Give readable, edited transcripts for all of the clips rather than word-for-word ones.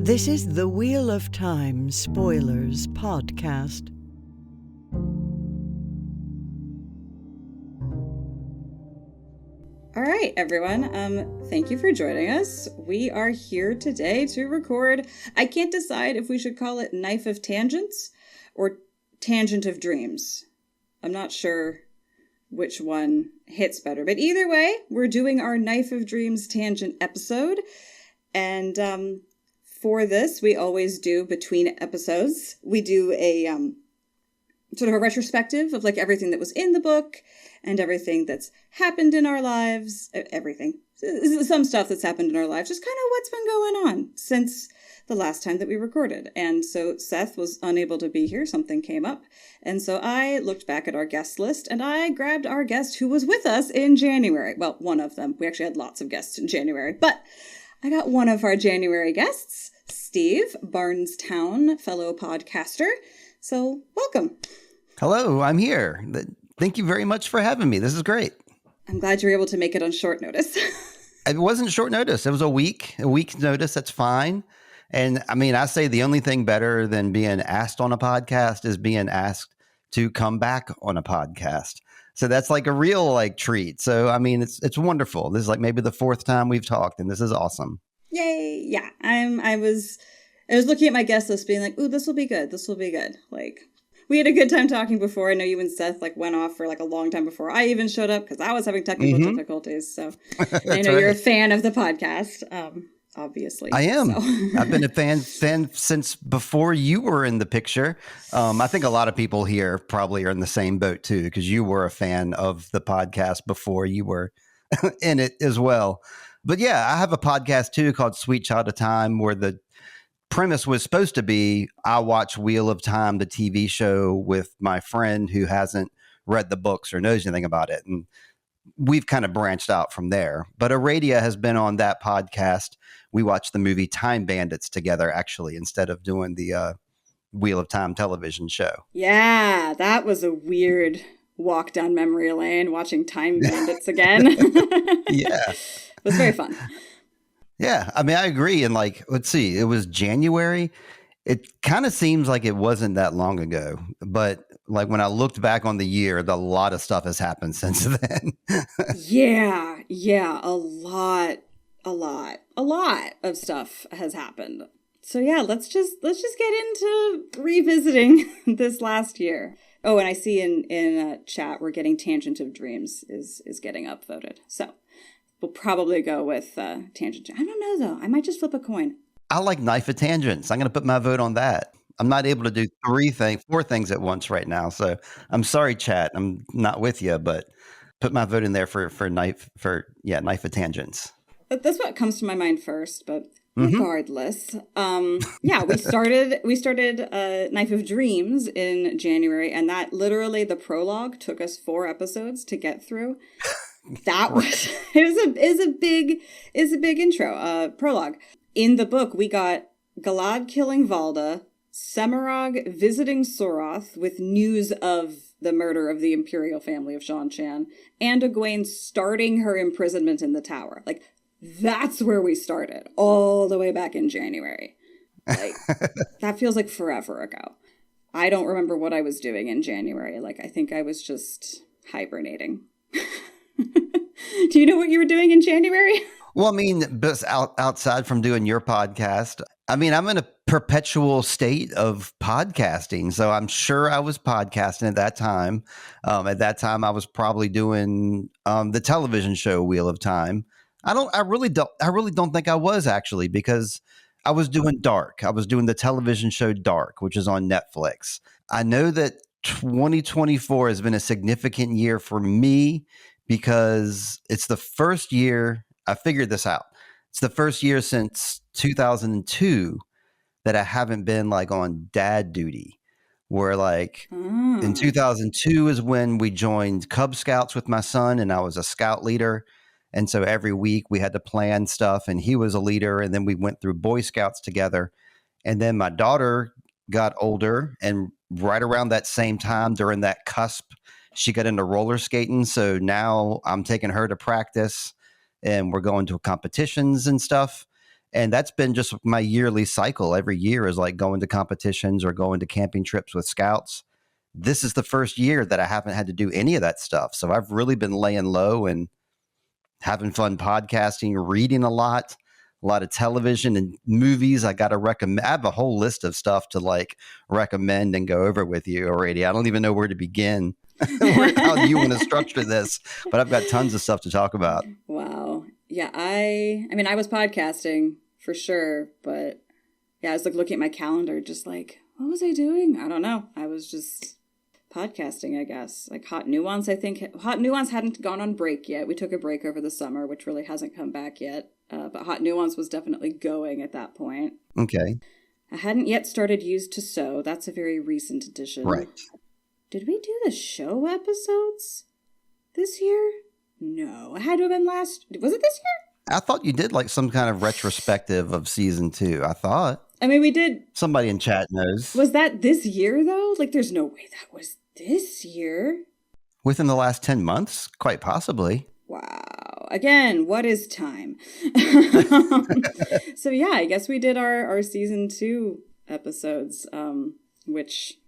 This is the Wheel of Time Spoilers podcast. All right, everyone. Thank you for joining us. We are here today to record. I can't decide if we should call it Knife of Tangents or Tangent of Dreams. I'm not sure which one hits better, but either way, we're doing our Knife of Dreams tangent episode. And for this, we always do between episodes. We do a sort of a retrospective of like everything that was in the book and everything that's happened in our lives. Everything. Some stuff that's happened in our lives. Just kind of what's been going on since the last time that we recorded. And so Seth was unable to be here. Something came up. And so I looked back at our guest list and I grabbed our guest who was with us in January. Well, one of them. We actually had lots of guests in January, but I got one of our January guests, Steve, Barnestown fellow podcaster. So welcome. Hello, I'm here. Thank you very much for having me. This is great. I'm glad you were able to make it on short notice. It wasn't short notice. It was a week's notice. That's fine. And I mean, I say the only thing better than being asked on a podcast is being asked to come back on a podcast. So that's like a real treat. So, I mean, it's wonderful. This is like maybe the fourth time we've talked and this is awesome. Yay. Yeah. I was looking at my guest list being like, ooh, this will be good. This will be good. Like, we had a good time talking before. I know you and Seth went off for a long time before I even showed up because I was having technical difficulties. So I know you're a fan of the podcast. Obviously. I am. So. I've been a fan since before you were in the picture. I think a lot of people here probably are in the same boat too, because you were a fan of the podcast before you were in it as well. But yeah, I have a podcast too called Sweet Child of Time, where the premise was supposed to be I watch Wheel of Time, the TV show, with my friend who hasn't read the books or knows anything about it. And we've kind of branched out from there. But Aradia has been on that podcast. We watched the movie Time Bandits together, actually, instead of doing the Wheel of Time television show. Yeah, that was a weird walk down memory lane, watching Time Bandits again. Yeah. It was very fun. Yeah, I mean, I agree. And let's see, it was January. It kind of seems like it wasn't that long ago. But when I looked back on the year, a lot of stuff has happened since then. Yeah, a lot of stuff has happened. So yeah, let's just get into revisiting this last year. Oh, and I see in chat we're getting Tangent of Dreams is getting upvoted. So we'll probably go with Tangent. I don't know though. I might just flip a coin. I like Knife of Tangents. I'm going to put my vote on that. I'm not able to do four things at once right now. So I'm sorry, chat. I'm not with you, but put my vote in there for Knife of Tangents. That's what comes to my mind first, but regardless, yeah, we started Knife of Dreams in January, and that literally the prologue took us 4 episodes to get through. That was is a big intro prologue. In the book, we got Galad killing Valda, Semirog visiting Soroth with news of the murder of the imperial family of Seanchan, and Egwene starting her imprisonment in the tower. That's where we started, all the way back in January. That feels like forever ago. I don't remember what I was doing in January. I think I was just hibernating. Do you know what you were doing in January? Well, I mean, but outside from doing your podcast, I mean, I'm in a perpetual state of podcasting. So I'm sure I was podcasting at that time. At that time, I was probably doing the television show Wheel of Time. I really don't think I was actually, because I was doing Dark. I was doing the television show Dark, which is on Netflix. I know that 2024 has been a significant year for me because it's the first year I figured this out. It's the first year since 2002 that I haven't been on dad duty, where in 2002 is when we joined Cub Scouts with my son, and I was a scout leader. And so every week we had to plan stuff, and he was a leader. And then we went through Boy Scouts together. And then my daughter got older, and right around that same time, during that cusp, she got into roller skating. So now I'm taking her to practice, and we're going to competitions and stuff. And that's been just my yearly cycle. Every year is like going to competitions or going to camping trips with scouts. This is the first year that I haven't had to do any of that stuff. So I've really been laying low and having fun podcasting, reading a lot of television and movies. I got to recommend. I have a whole list of stuff to like recommend and go over with you already. I don't even know where to begin, how you want to structure this, but I've got tons of stuff to talk about. Wow. Yeah. I mean, I was podcasting for sure, but yeah, I was like looking at my calendar, just like, what was I doing? I don't know. I was just podcasting, I guess. Like Hot Nuance, I think. Hot Nuance hadn't gone on break yet. We took a break over the summer, which really hasn't come back yet. But Hot Nuance was definitely going at that point. Okay. I hadn't yet started Used to Sew. That's a very recent addition. Right. Did we do the show episodes this year? No. It had to have been last... Was it this year? I thought you did like some kind of retrospective of season 2. I thought. I mean, we did... Somebody in chat knows. Was that this year, though? Like, there's no way that was this year. Within the last 10 months? Quite possibly. Wow. Again, what is time? So, yeah, I guess we did our season 2 episodes, which...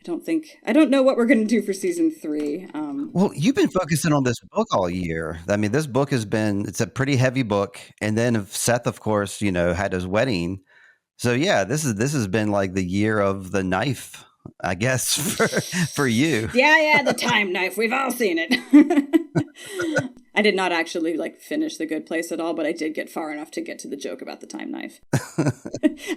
I don't know what we're going to do for season 3. Well, you've been focusing on this book all year. I mean, this book it's a pretty heavy book. And then Seth, of course, had his wedding. So yeah, this has been like the year of the knife, I guess, for you. Yeah, the time knife. We've all seen it. I did not actually like finish The Good Place at all, but I did get far enough to get to the joke about the time knife.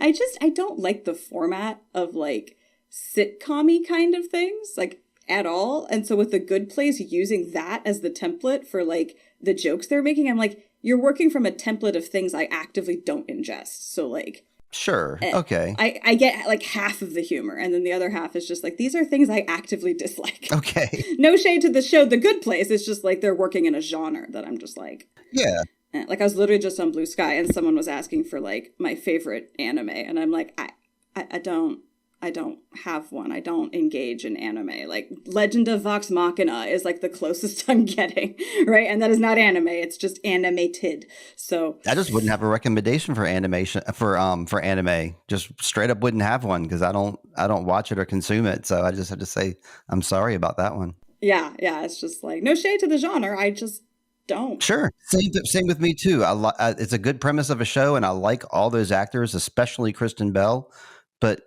I don't like the format of like sitcom-y kind of things, like at all. And so with The Good Place, using that as the template for like the jokes they're making, I'm like, you're working from a template of things I actively don't ingest. So like, sure. Okay. I get like half of the humor, and then the other half is just like, these are things I actively dislike. Okay. No shade to the show The Good Place. It's just like they're working in a genre that I'm just like, yeah. Like I was literally just on Blue Sky and someone was asking for like my favorite anime, and I'm like, I don't have one. I don't engage in anime. Like Legend of Vox Machina is like the closest I'm getting, right? And that is not anime. It's just animated. So I just wouldn't have a recommendation for animation for anime. Just straight up wouldn't have one because I don't watch it or consume it. So I just had to say I'm sorry about that one. Yeah. It's just like no shade to the genre. I just don't. Sure. Same with me too. It's a good premise of a show, and I like all those actors, especially Kristen Bell, but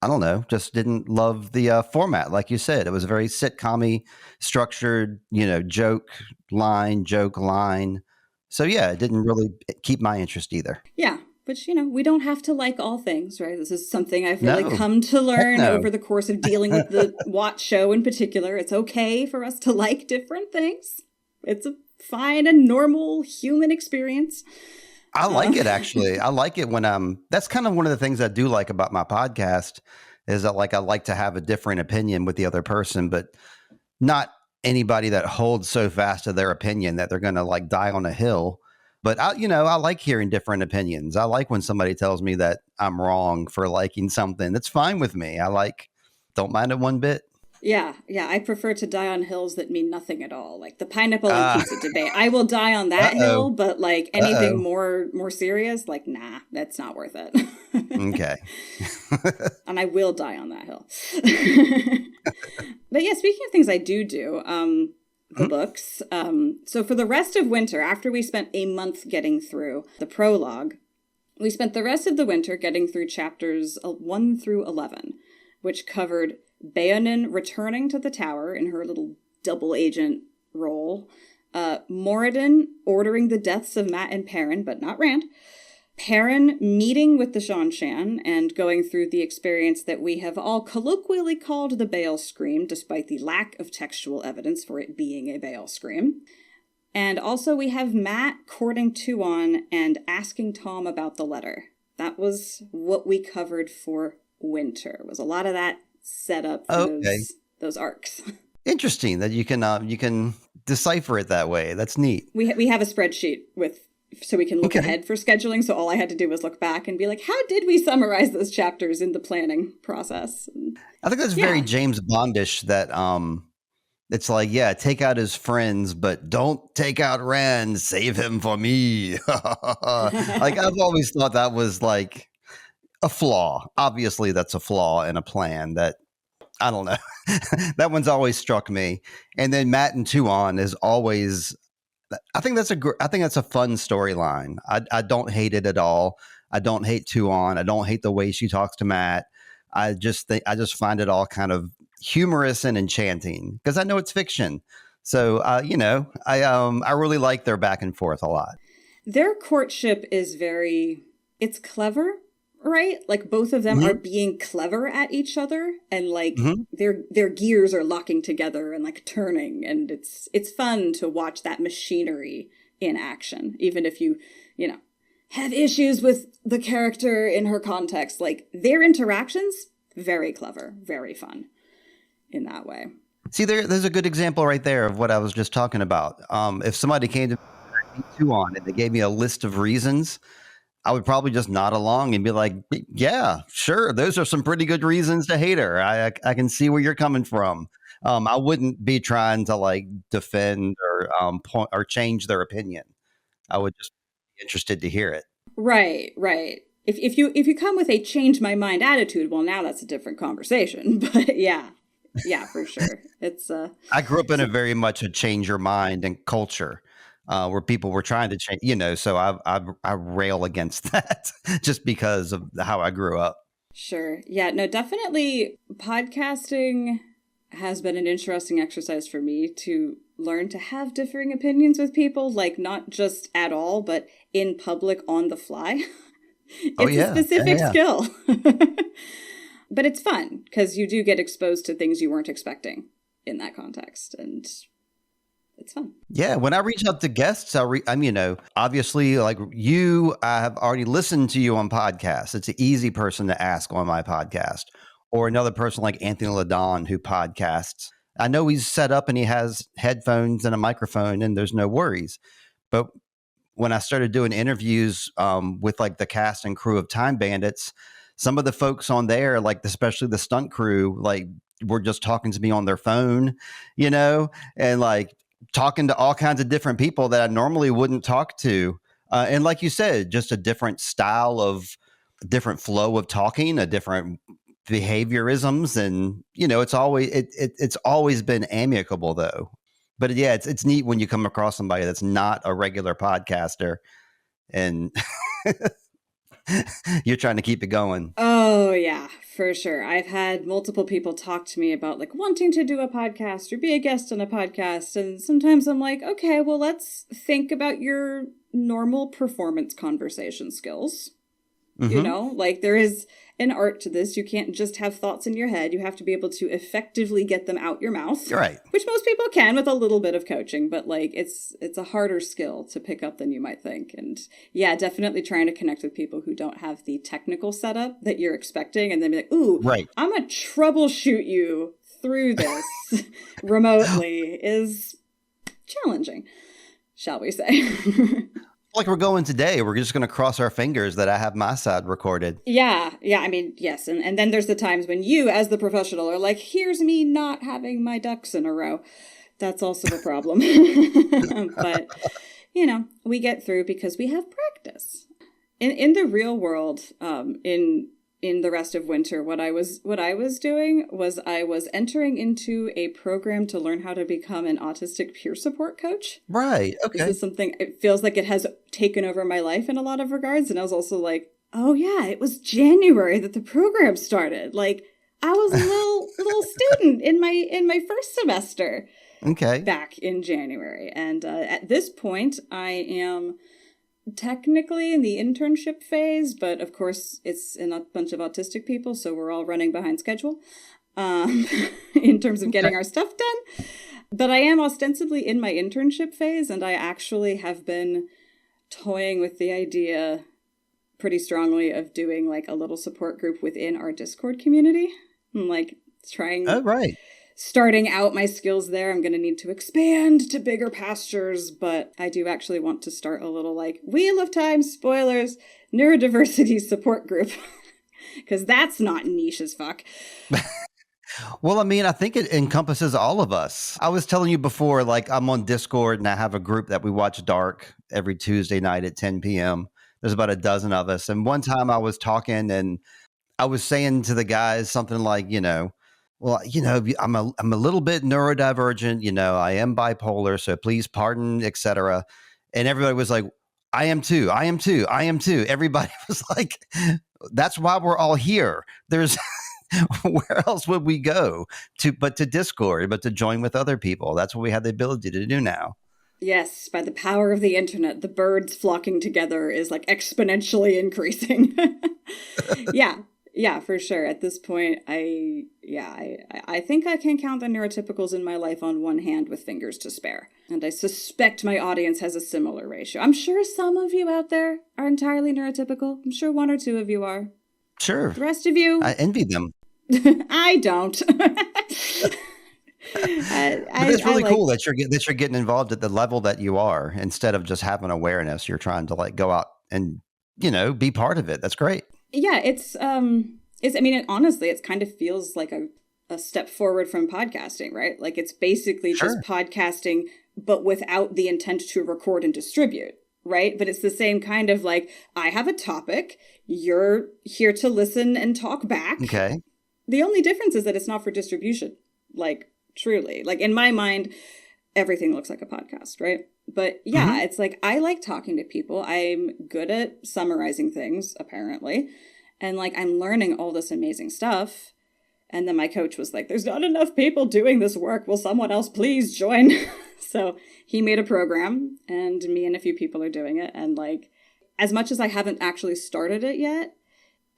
I don't know, just didn't love the format. Like you said, it was very sitcom-y, structured, joke line. So yeah, it didn't really keep my interest either. Yeah, but we don't have to like all things, right? This is something I've really come to learn over the course of dealing with the WoTS show in particular. It's okay for us to like different things. It's a fine and normal human experience. I like it, actually. I like it when that's kind of one of the things I do like about my podcast is that like I like to have a different opinion with the other person, but not anybody that holds so fast to their opinion that they're going to like die on a hill. But I like hearing different opinions. I like when somebody tells me that I'm wrong for liking something. That's fine with me. Don't mind it one bit. Yeah. I prefer to die on hills that mean nothing at all. Like the pineapple and pizza debate. I will die on that hill, but like anything more serious, like, nah, that's not worth it. Okay. And I will die on that hill. But yeah, speaking of things I do, the books. So for the rest of winter, after we spent a month getting through the prologue, we spent the rest of the winter getting through chapters 1 through 11, which covered Bayonin returning to the tower in her little double agent role, Moradin ordering the deaths of Matt and Perrin, but not Rand, Perrin meeting with the Shanshan and going through the experience that we have all colloquially called the Bael Scream, despite the lack of textual evidence for it being a Bael Scream. And also we have Matt courting Tuon and asking Tom about the letter. That was what we covered for winter. It was a lot of that set up for those arcs. Interesting that you can decipher it that way. That's neat. We have a spreadsheet so we can look ahead for scheduling. So all I had to do was look back and be like, how did we summarize those chapters in the planning process? I think that's very James Bondish that It's like, yeah, take out his friends, but don't take out Rand. Save him for me. Like, I've always thought that was like a flaw. Obviously, that's a flaw in a plan that I don't know. That one's always struck me. And then Matt and Tuon is always. I think that's a fun storyline. I don't hate it at all. I don't hate Tuon. I don't hate the way she talks to Matt. I just find it all kind of humorous and enchanting because I know it's fiction. So I really like their back and forth a lot. Their courtship is it's clever, right? Like both of them are being clever at each other, and like their gears are locking together and like turning, and it's fun to watch that machinery in action, even if you have issues with the character in her context. Like their interactions, very clever, very fun in that way. See, there's a good example right there of what I was just talking about. If somebody came to me Tuon and they gave me a list of reasons, I would probably just nod along and be like, yeah, sure. Those are some pretty good reasons to hate her. I can see where you're coming from. I wouldn't be trying to like defend or point or change their opinion. I would just be interested to hear it. Right. If you come with a change my mind attitude, well, now that's a different conversation. But yeah, for sure. It's I grew up in a very much a change your mind and culture. Where people were trying to change, so I rail against that just because of how I grew up. Sure. Yeah, no, definitely podcasting has been an interesting exercise for me to learn to have differing opinions with people, like not just at all, but in public on the fly. It's a specific skill. But it's fun because you do get exposed to things you weren't expecting in that context, and it's fun. Yeah, when I reach out to guests, obviously, like you, I have already listened to you on podcasts. It's an easy person to ask on my podcast, or another person like Anthony LaDon who podcasts. I know he's set up and he has headphones and a microphone, and there's no worries. But when I started doing interviews with like the cast and crew of Time Bandits, some of the folks on there, like especially the stunt crew, like were just talking to me on their phone, and like talking to all kinds of different people that I normally wouldn't talk to. And like you said, just a different style of different flow of talking, a different behaviorisms. And, it's always been amicable though. But yeah, it's neat when you come across somebody that's not a regular podcaster and you're trying to keep it going. Oh, yeah, for sure. I've had multiple people talk to me about like wanting to do a podcast or be a guest on a podcast. And sometimes I'm like, okay, well, let's think about your normal performance conversation skills. Like there is an art to this. You can't just have thoughts in your head. You have to be able to effectively get them out your mouth. Right. Which most people can with a little bit of coaching, but like it's a harder skill to pick up than you might think. And yeah, definitely trying to connect with people who don't have the technical setup that you're expecting and then be like, ooh, right, I'm going to troubleshoot you through this remotely is challenging, shall we say. Like we're going today, we're just going to cross our fingers that I have my side recorded. Yeah. I mean, yes. And then there's the times when you, as the professional, are like, here's me not having my ducks in a row. That's also a problem. But, we get through because we have practice. In the real world, in the rest of winter, what I was doing was I was entering into a program to learn how to become an autistic peer support coach. Right. Okay. This is something, it feels like it has taken over my life in a lot of regards. And I was also like, oh yeah, it was January that the program started. Like I was a little student in my first semester. Okay. Back in January. And at this point, I am technically in the internship phase, but of course it's in a bunch of autistic people, so we're all running behind schedule in terms of getting our stuff done. But I am ostensibly in my internship phase, and I actually have been toying with the idea pretty strongly of doing like a little support group within our Discord community. I'm like trying... Oh, right. Starting out my skills there. I'm going to need to expand to bigger pastures, but I do actually want to start a little like Wheel of Time spoilers neurodiversity support group because that's not niche as fuck. Well, I mean, I think it encompasses all of us. I was telling you before, like I'm on Discord and I have a group that we watch Dark every Tuesday night at 10 p.m. There's about a dozen of us. And one time I was talking and I was saying to the guys something like, well, I'm a little bit neurodivergent, I am bipolar, so please pardon, etc. And everybody was like, I am too. I am too. I am too. Everybody was like, that's why we're all here. There's where else would we go but to Discord, but to join with other people. That's what we have the ability to do now. Yes, by the power of the internet, the birds flocking together is like exponentially increasing. Yeah, for sure. At this point, I think I can count the neurotypicals in my life on one hand with fingers to spare. And I suspect my audience has a similar ratio. I'm sure some of you out there are entirely neurotypical. I'm sure one or two of you are. Sure. The rest of you, I envy them. I don't. But it's really cool that you're getting involved at the level that you are. Instead of just having awareness, you're trying to like go out and be part of it. That's great. Yeah, honestly, it kind of feels like a step forward from podcasting, right? Like it's basically Sure. just podcasting, but without the intent to record and distribute, right? But it's the same kind of like, I have a topic, you're here to listen and talk back. Okay. The only difference is that it's not for distribution, like truly. Like in my mind, everything looks like a podcast, right? But yeah, It's like, I like talking to people. I'm good at summarizing things, apparently. And like, I'm learning all this amazing stuff. And then my coach was like, there's not enough people doing this work. Will someone else please join? So he made a program and me and a few people are doing it. And like, as much as I haven't actually started it yet,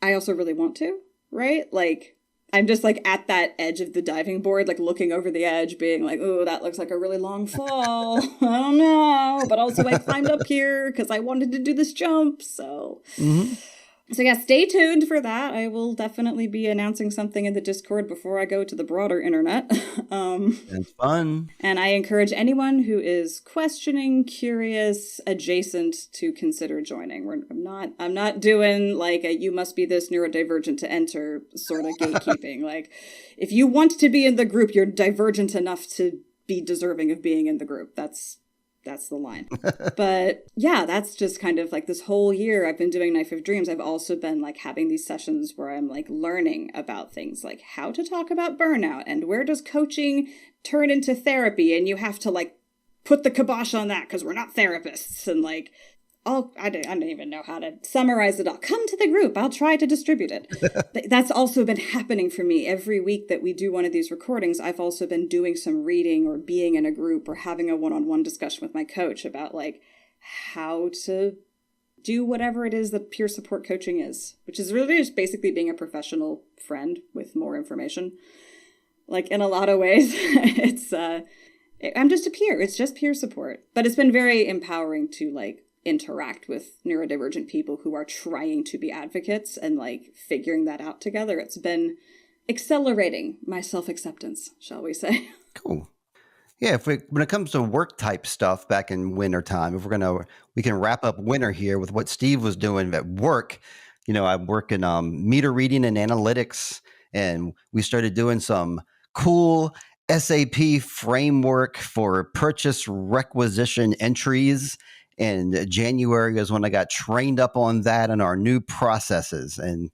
I also really want to, right? Like, I'm just like at that edge of the diving board, like looking over the edge, being like, oh, that looks like a really long fall. I don't know. But also I climbed up here because I wanted to do this jump. So yeah, stay tuned for that. I will definitely be announcing something in the Discord before I go to the broader internet. It's fun. And I encourage anyone who is questioning, curious, adjacent to consider joining. I'm not doing like a you must be this neurodivergent to enter sort of gatekeeping. Like if you want to be in the group, you're divergent enough to be deserving of being in the group. That's the line. But yeah, that's just kind of like this whole year I've been doing Knife of Dreams. I've also been like having these sessions where I'm like learning about things like how to talk about burnout and where does coaching turn into therapy. And you have to like put the kibosh on that because we're not therapists. And like, I don't even know how to summarize it all. Come to the group. I'll try to distribute it. That's also been happening for me. Every week that we do one of these recordings, I've also been doing some reading or being in a group or having a one-on-one discussion with my coach about like how to do whatever it is that peer support coaching is, which is really just basically being a professional friend with more information. Like in a lot of ways, I'm just a peer. It's just peer support. But it's been very empowering to like interact with neurodivergent people who are trying to be advocates and like figuring that out together. It's been accelerating my self-acceptance, shall we say. Cool. Yeah, when it comes to work type stuff back in winter time, we can wrap up winter here with what Steve was doing at work. I work in meter reading and analytics, and we started doing some cool SAP framework for purchase requisition entries. And January is when I got trained up on that and our new processes. And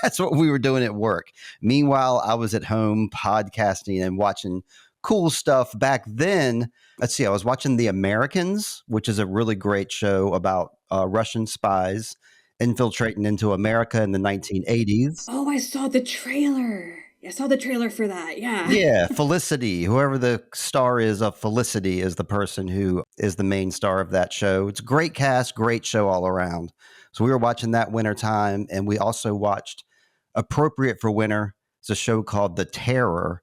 that's what we were doing at work. Meanwhile, I was at home podcasting and watching cool stuff. Back then, I was watching The Americans, which is a really great show about Russian spies infiltrating into America in the 1980s. Oh, I saw the trailer. I saw the trailer for that. Yeah. Yeah. Felicity, whoever the star is of Felicity, is the person who is the main star of that show. It's a great cast, great show all around. So we were watching that winter time, and we also watched, appropriate for winter, it's a show called The Terror,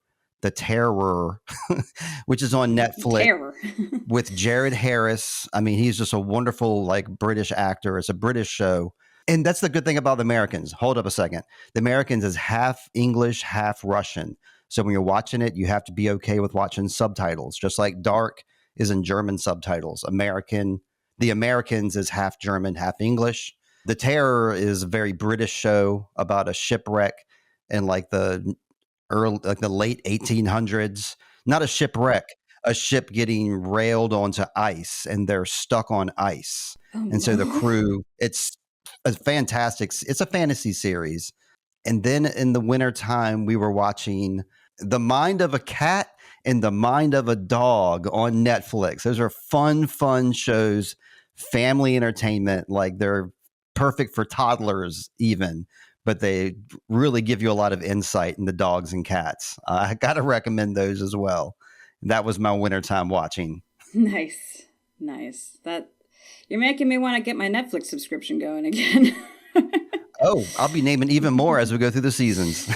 which is on Netflix. Terror. With Jared Harris. I mean, he's just a wonderful like British actor. It's a British show. And that's the good thing about The Americans. Hold up a second. The Americans is half English, half Russian. So when you're watching it, you have to be okay with watching subtitles, just like Dark is in German subtitles. The Americans is half German, half English. The Terror is a very British show about a shipwreck and like the the late 1800s. Not a shipwreck, a ship getting railed onto ice, and they're stuck on ice. Oh, And so the no. crew, it's a it's a fantasy series. And then in the wintertime, we were watching The Mind of a Cat and The Mind of a Dog on Netflix. Those are fun shows, family entertainment. Like they're perfect for toddlers even, but they really give you a lot of insight into dogs and cats. I got to recommend those as well. That was my wintertime watching. Nice. That you're making me want to get my Netflix subscription going again. Oh, I'll be naming even more as we go through the seasons.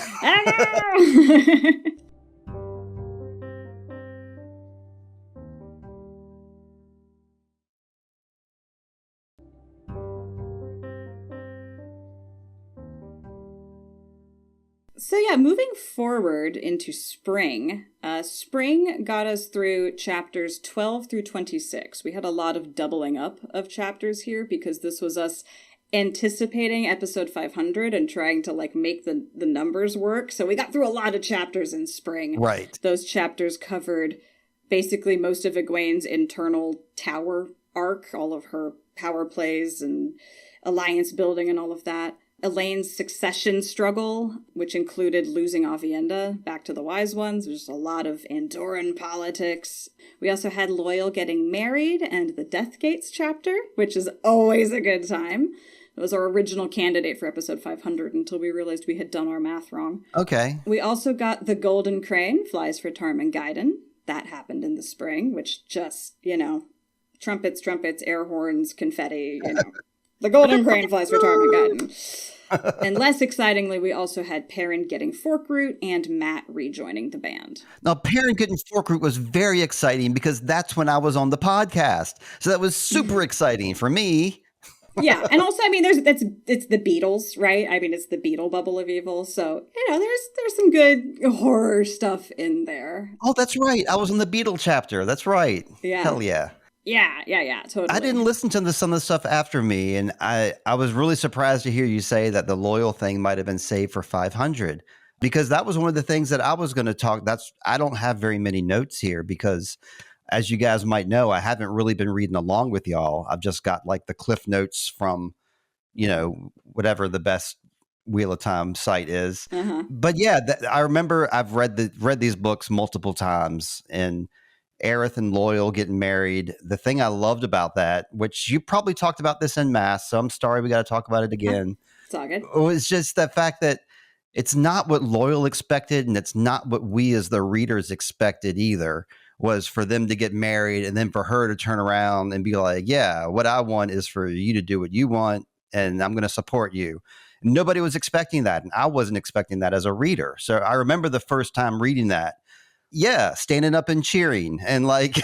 So yeah, moving forward into spring, spring got us through chapters 12 through 26. We had a lot of doubling up of chapters here because this was us anticipating episode 500 and trying to like make the numbers work. So we got through a lot of chapters in spring. Right. Those chapters covered basically most of Egwene's internal tower arc, all of her power plays and alliance building and all of that. Elaine's succession struggle, which included losing Avienda back to the Wise Ones. There's a lot of Andorran politics. We also had Loyal getting married and the Death Gates chapter, which is always a good time. It was our original candidate for episode 500 until we realized we had done our math wrong. Okay. We also got The Golden Crane, flies for Tarm Gaiden. That happened in the spring, which just, trumpets, air horns, confetti, The Golden Crane flies for Tarm Gaiden. And less excitingly, we also had Perrin getting Forkroot and Matt rejoining the band. Now, Perrin getting Forkroot was very exciting because that's when I was on the podcast. So that was super exciting for me. Yeah, and also, it's the Beatles, right? It's the Beatle bubble of evil. So, there's some good horror stuff in there. Oh, that's right. I was in the Beatle chapter. That's right. Yeah. Hell yeah. Yeah, totally. I didn't listen to some of the stuff after me, and I was really surprised to hear you say that the Loyal thing might have been saved for 500, because that was one of the things that I was going to talk. I don't have very many notes here because, as you guys might know, I haven't really been reading along with y'all. I've just got like the cliff notes from, whatever the best Wheel of Time site is. Uh-huh. But yeah, I remember I've read these books multiple times, and Aerith and Loyal getting married. The thing I loved about that, which you probably talked about this en masse, so I'm sorry we got to talk about it again. It's all good. It was just the fact that it's not what Loyal expected, and it's not what we as the readers expected either, was for them to get married and then for her to turn around and be like, yeah, what I want is for you to do what you want, and I'm going to support you. Nobody was expecting that, and I wasn't expecting that as a reader. So I remember the first time reading that. Yeah, standing up and cheering. And like,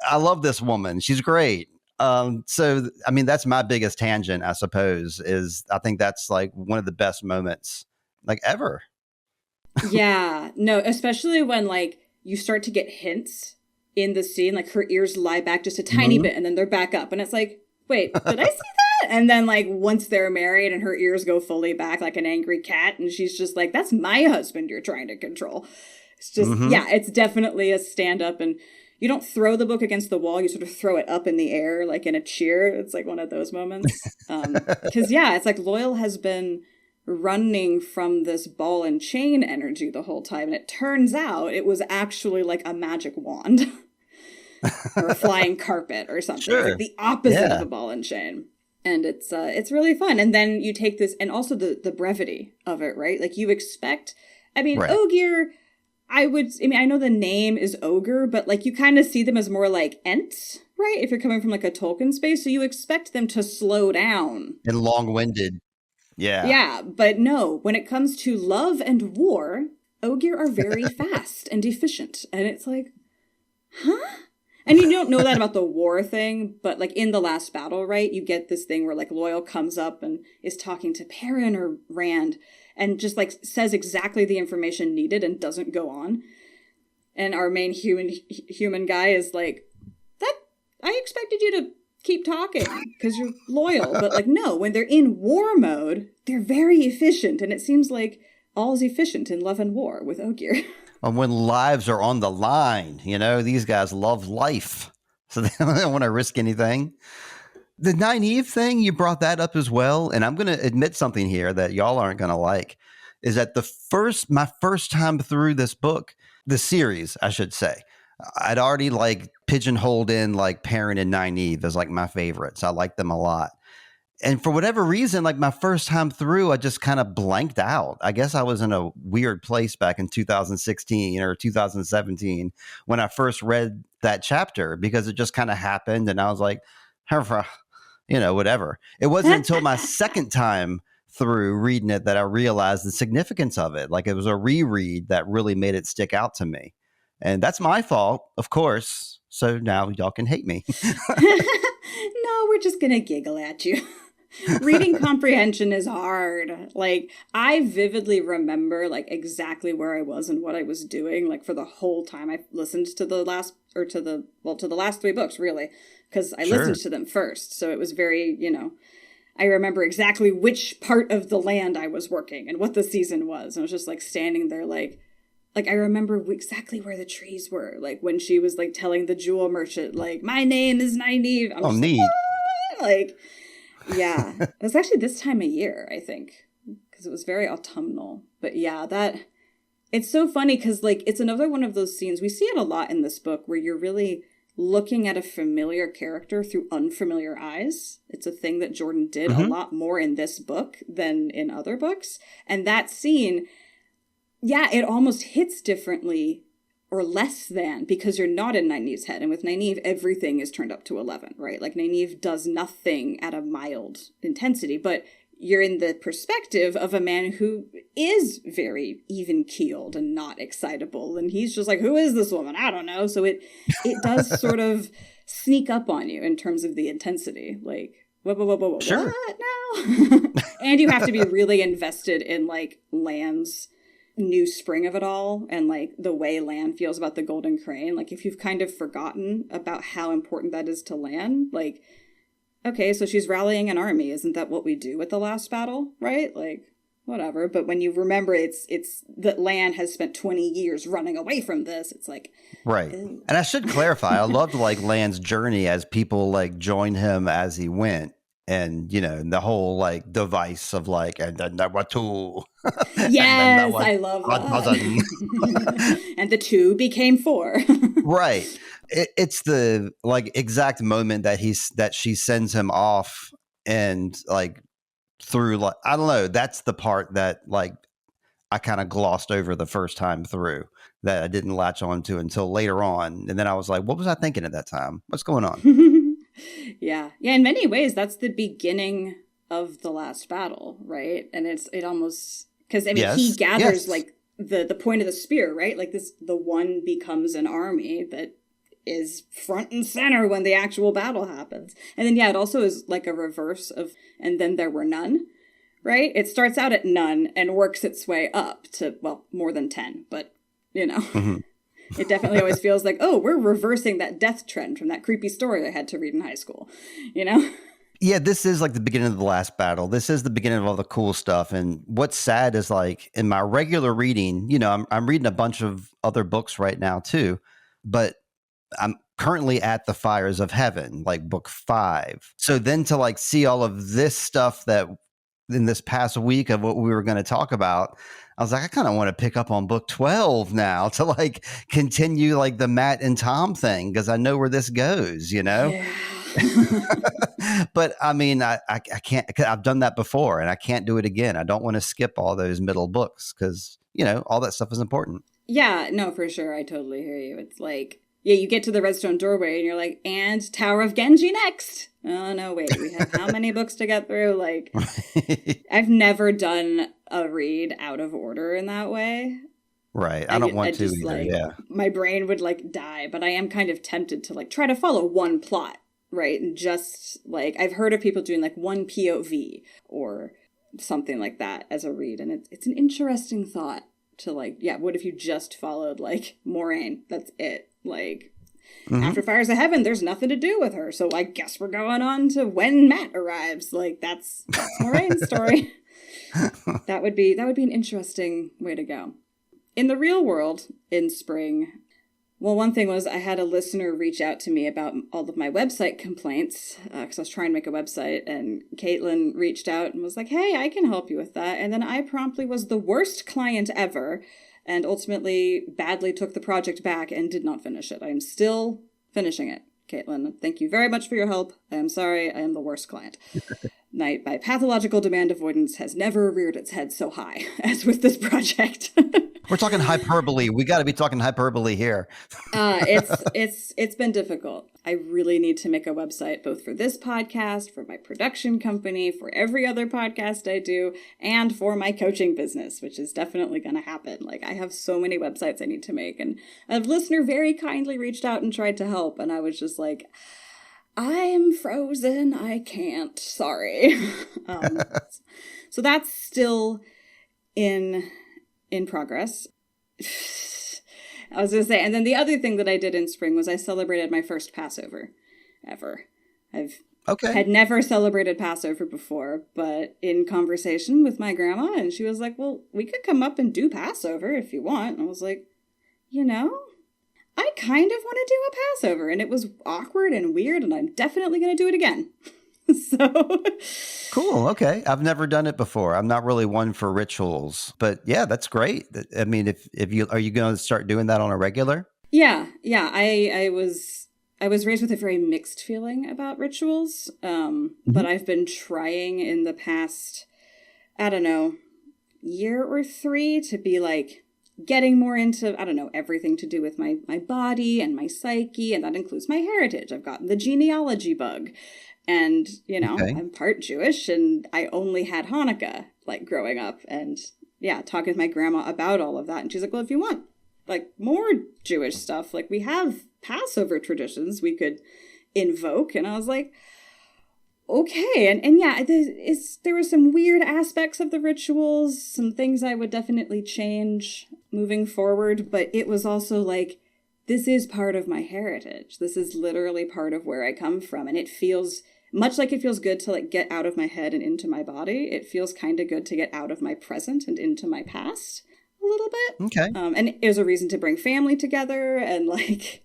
I love this woman. She's great. So, that's my biggest tangent, I suppose, is I think that's like one of the best moments like ever. Yeah, no, especially when like you start to get hints in the scene, like her ears lie back just a tiny bit and then they're back up. And it's like, wait, did I see that? And then like once they're married and her ears go fully back like an angry cat. And she's just like, that's my husband you're trying to control. It's just, it's definitely a stand-up, and you don't throw the book against the wall, you sort of throw it up in the air, like in a cheer. It's like one of those moments. Because, it's like Loyal has been running from this ball and chain energy the whole time, and it turns out it was actually like a magic wand or a flying carpet or something. Sure. It's like the opposite of a ball and chain. And it's really fun. And then you take this, and also the brevity of it, right? Like you expect, right. Ogier... I know the name is ogre, but like you kind of see them as more like Ents, right? If you're coming from like a Tolkien space, so you expect them to slow down. And long-winded. Yeah. Yeah, but no, when it comes to love and war, Ogier are very fast and efficient. And it's like, huh? And you don't know that about the war thing, but like in the last battle, right? You get this thing where like Loyal comes up and is talking to Perrin or Rand, and just like says exactly the information needed and doesn't go on. And our main human guy is like, that I expected you to keep talking because you're loyal. But like, no, when they're in war mode, they're very efficient. And it seems like all's efficient in love and war with Ogier. And when lives are on the line, these guys love life. So they don't want to risk anything. The Nynaeve thing, you brought that up as well. And I'm going to admit something here that y'all aren't going to like, is that my first time through this book, the series, I should say, I'd already pigeonholed in Perrin and Nynaeve as my favorites. I like them a lot. And for whatever reason, my first time through, I just kind of blanked out. I guess I was in a weird place back in 2016 or 2017 when I first read that chapter, because it just kind of happened. And I was like, whatever. It wasn't until my second time through reading it that I realized the significance of it. It was a reread that really made it stick out to me. And that's my fault, of course. So now y'all can hate me. No, we're just going to giggle at you. Reading comprehension is hard. I vividly remember exactly where I was and what I was doing for the whole time I listened to the last three books, really, because I listened to them first. So it was very, I remember exactly which part of the land I was working and what the season was. And I was just standing there I remember exactly where the trees were, when she was telling the jewel merchant, my name is Nynaeve. I'm neat. Yeah, it was actually this time of year, I think, because it was very autumnal. But yeah, it's so funny because it's another one of those scenes. We see it a lot in this book where you're really looking at a familiar character through unfamiliar eyes. It's a thing that Jordan did a lot more in this book than in other books. And that scene, yeah, it almost hits differently or less than because you're not in Nynaeve's head. And with Nynaeve, everything is turned up to 11, right? Nynaeve does nothing at a mild intensity, but you're in the perspective of a man who is very even-keeled and not excitable. And he's just who is this woman? I don't know. So it does sort of sneak up on you in terms of the intensity. Whoa, sure. What now? And you have to be really invested in Lan's new spring of it all and the way Lan feels about the golden crane. If you've kind of forgotten about how important that is to Lan, okay, so she's rallying an army. Isn't that what we do at the last battle, right? Whatever. But when you remember it's that Lan has spent 20 years running away from this, it's right. Ew. And I should clarify, I loved Lan's journey as people joined him as he went. And, the whole device of and then there were two. Yes, I love that. And the two became four. Right. It's the exact moment that she sends him off and through I don't know. That's the part that I kind of glossed over the first time through that I didn't latch on to until later on. And then I was like, what was I thinking at that time? What's going on? Yeah. In many ways, that's the beginning of the last battle, right? And it almost because he gathers the point of the spear, right? The one becomes an army that is front and center when the actual battle happens. And then it also is a reverse of and then there were none, right? It starts out at none and works its way up to more than 10, but Mm-hmm. It definitely always feels we're reversing that death trend from that creepy story I had to read in high school, Yeah, this is the beginning of the last battle. This is the beginning of all the cool stuff. And what's sad is in my regular reading, I'm reading a bunch of other books right now too, but I'm currently at the Fires of Heaven, book 5. So then to see all of this stuff that in this past week of what we were going to talk about, I was I kind of want to pick up on book 12 now to continue the Matt and Tom thing because I know where this goes, Yeah. But I mean, I can't, I've done that before and I can't do it again. I don't want to skip all those middle books because, all that stuff is important. Yeah, no, for sure. I totally hear you. It's you get to the Redstone Doorway and you're and Tower of Genji next. Oh, no, wait, we have how many books to get through? I've never done a read out of order in that way. Right. I don't want to either, yeah. My brain would die, but I am kind of tempted to try to follow one plot, right? And just I've heard of people doing one POV or something like that as a read. And it's an interesting thought to what if you just followed Moraine? That's it. After Fires of Heaven, there's nothing to do with her. So I guess we're going on to when Matt arrives. That's Moraine's story. That would be an interesting way to go. In the real world, in spring, well, one thing was I had a listener reach out to me about all of my website complaints because I was trying to make a website, and Caitlin reached out and was like, hey, I can help you with that. And then I promptly was the worst client ever and ultimately badly took the project back and did not finish it. I am still finishing it, Caitlin. Thank you very much for your help. I am sorry. I am the worst client. My pathological demand avoidance has never reared its head so high as with this project. We're talking hyperbole. We got to be talking hyperbole here. It's been difficult. I really need to make a website both for this podcast, for my production company, for every other podcast I do, and for my coaching business, which is definitely going to happen. Like, I have so many websites I need to make, and a listener very kindly reached out and tried to help, and I was just like, I'm frozen. I can't. Sorry. So that's still in progress. I was going to say, and then the other thing that I did in spring was I celebrated my first Passover ever. Had never celebrated Passover before, but in conversation with my grandma, and she was like, well, we could come up and do Passover if you want. And I was like, I kind of want to do a Passover, and it was awkward and weird, and I'm definitely going to do it again. So cool. Okay. I've never done it before. I'm not really one for rituals, but yeah, that's great. I mean, if you, are you going to start doing that on a regular? Yeah. I was raised with a very mixed feeling about rituals. But I've been trying in the past, I don't know, year or 3 to be like getting more into, I don't know, everything to do with my body and my psyche. And that includes my heritage. I've gotten the genealogy bug. And, I'm part Jewish, and I only had Hanukkah, like, growing up. And, yeah, talking with my grandma about all of that. And she's like, well, if you want, like, more Jewish stuff, like, we have Passover traditions we could invoke. And I was like, okay. And yeah, there were some weird aspects of the rituals, some things I would definitely change moving forward. But it was also like, this is part of my heritage. This is literally part of where I come from. And it feels much like it feels good to like get out of my head and into my body. It feels kind of good to get out of my present and into my past a little bit. Okay. And it was a reason to bring family together. And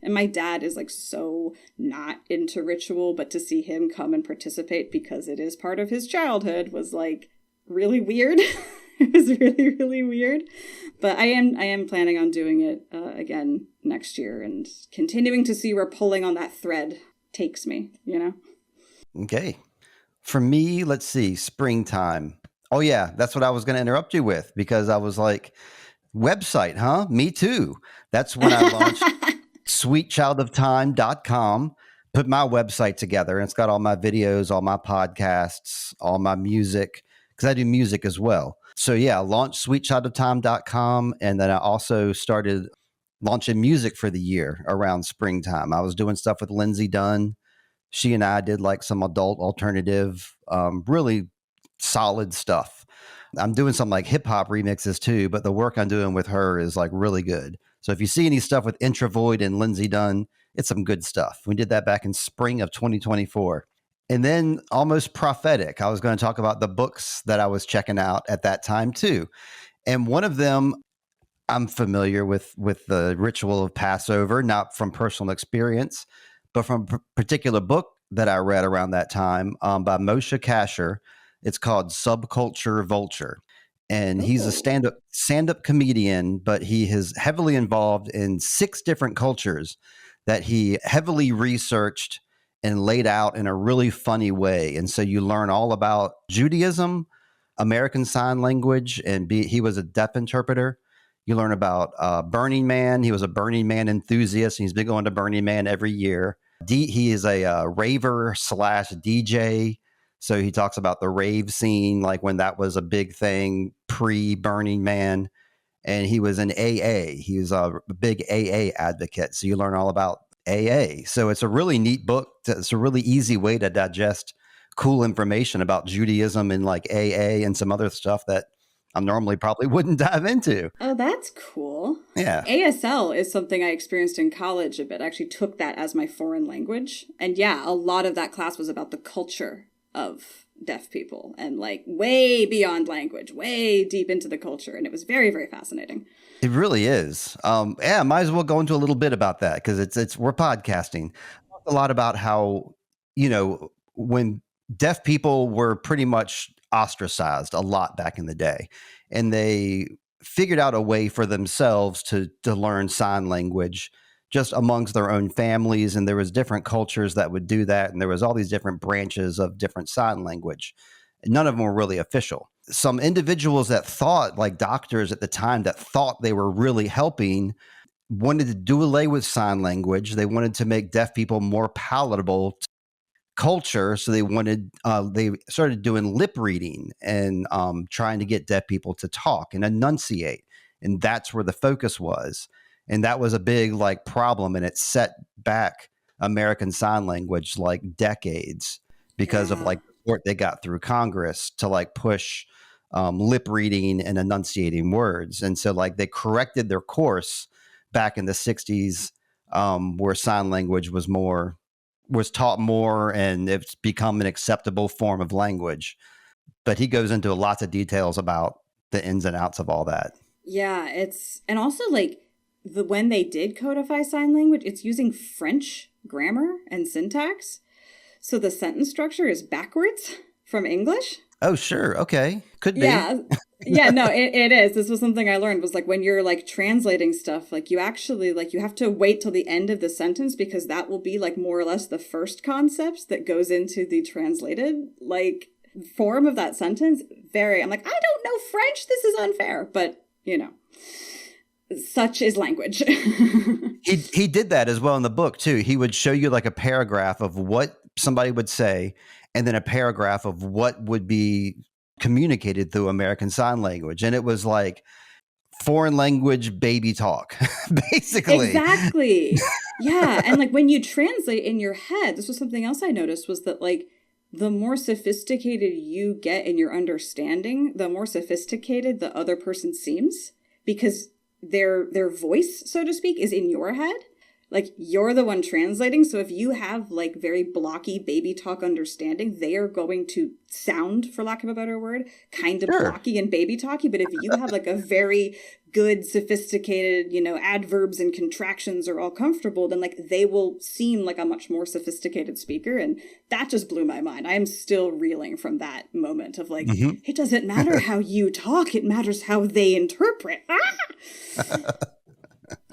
my dad is like so not into ritual, but to see him come and participate because it is part of his childhood was like really weird. It was really, really weird. But I am planning on doing it again next year and continuing to see where pulling on that thread takes me, Okay. For me, let's see, springtime. Oh, yeah, that's what I was going to interrupt you with because I was like, website, huh? Me too. That's when I launched sweetchildoftime.com, put my website together, and it's got all my videos, all my podcasts, all my music, because I do music as well. So yeah, I launched sweetchildoftime.com, and then I also started launching music for the year around springtime. I was doing stuff with Lindsay Dunn. She and I did like some adult alternative, really solid stuff. I'm doing some like hip hop remixes too, but the work I'm doing with her is like really good. So if you see any stuff with Intravoid and Lindsay Dunn, it's some good stuff. We did that back in spring of 2024. And then almost prophetic, I was going to talk about the books that I was checking out at that time too. And one of them, I'm familiar with the ritual of Passover, not from personal experience, but from a particular book that I read around that time by Moshe Kasher. It's called Subculture Vulture. And he's a stand-up comedian, but he is heavily involved in 6 different cultures that he heavily researched and laid out in a really funny way. And so you learn all about Judaism, American Sign Language, and he was a deaf interpreter. You learn about Burning Man. He was a Burning Man enthusiast. And he's been going to Burning Man every year. He is a raver / DJ. So he talks about the rave scene, like when that was a big thing pre-Burning Man. And he was an AA. He was a big AA advocate. So you learn all about AA. So it's a really neat book. It's a really easy way to digest cool information about Judaism and like AA and some other stuff that I normally probably wouldn't dive into. Oh, that's cool. Yeah. ASL is something I experienced in college a bit. I actually took that as my foreign language. And yeah, a lot of that class was about the culture of deaf people and like way beyond language, way deep into the culture. And it was very, very fascinating. It really is. Yeah, might as well go into a little bit about that because we're podcasting. Talked a lot about how, when deaf people were pretty much ostracized a lot back in the day, and they figured out a way for themselves to learn sign language just amongst their own families, and there was different cultures that would do that, and there was all these different branches of different sign language. None of them were really official. Some individuals that thought, like doctors at the time, that thought they were really helping, wanted to do away with sign language. They wanted to make deaf people more palatable to culture. So they started doing lip reading and trying to get deaf people to talk and enunciate. And that's where the focus was. And that was a big like problem. And it set back American Sign Language like decades because of like support they got through Congress to like push lip reading and enunciating words. And so like they corrected their course back in the 60s where sign language was taught more, and it's become an acceptable form of language. But he goes into lots of details about the ins and outs of all that. Yeah, and also like when they did codify sign language, it's using French grammar and syntax. So the sentence structure is backwards from English. Oh, sure. Okay. Could be. Yeah. Yeah, no, it is. This was something I learned was like when you're like translating stuff, like you actually like you have to wait till the end of the sentence because that will be like more or less the first concept that goes into the translated like form of that sentence. I'm like, I don't know French. This is unfair. But, such is language. He did that as well in the book, too. He would show you like a paragraph of what somebody would say and then a paragraph of what would be communicated through American Sign Language. And it was like foreign language baby talk, basically. Exactly. Yeah. And like when you translate in your head, this was something else I noticed was that like the more sophisticated you get in your understanding, the more sophisticated the other person seems because their voice, so to speak, is in your head. Like you're the one translating. So if you have like very blocky baby talk understanding, they are going to sound, for lack of a better word, kind of blocky and baby talky. But if you have like a very good, sophisticated, adverbs and contractions are all comfortable, then like they will seem like a much more sophisticated speaker. And that just blew my mind. I am still reeling from that moment of like, It doesn't matter how you talk. It matters how they interpret.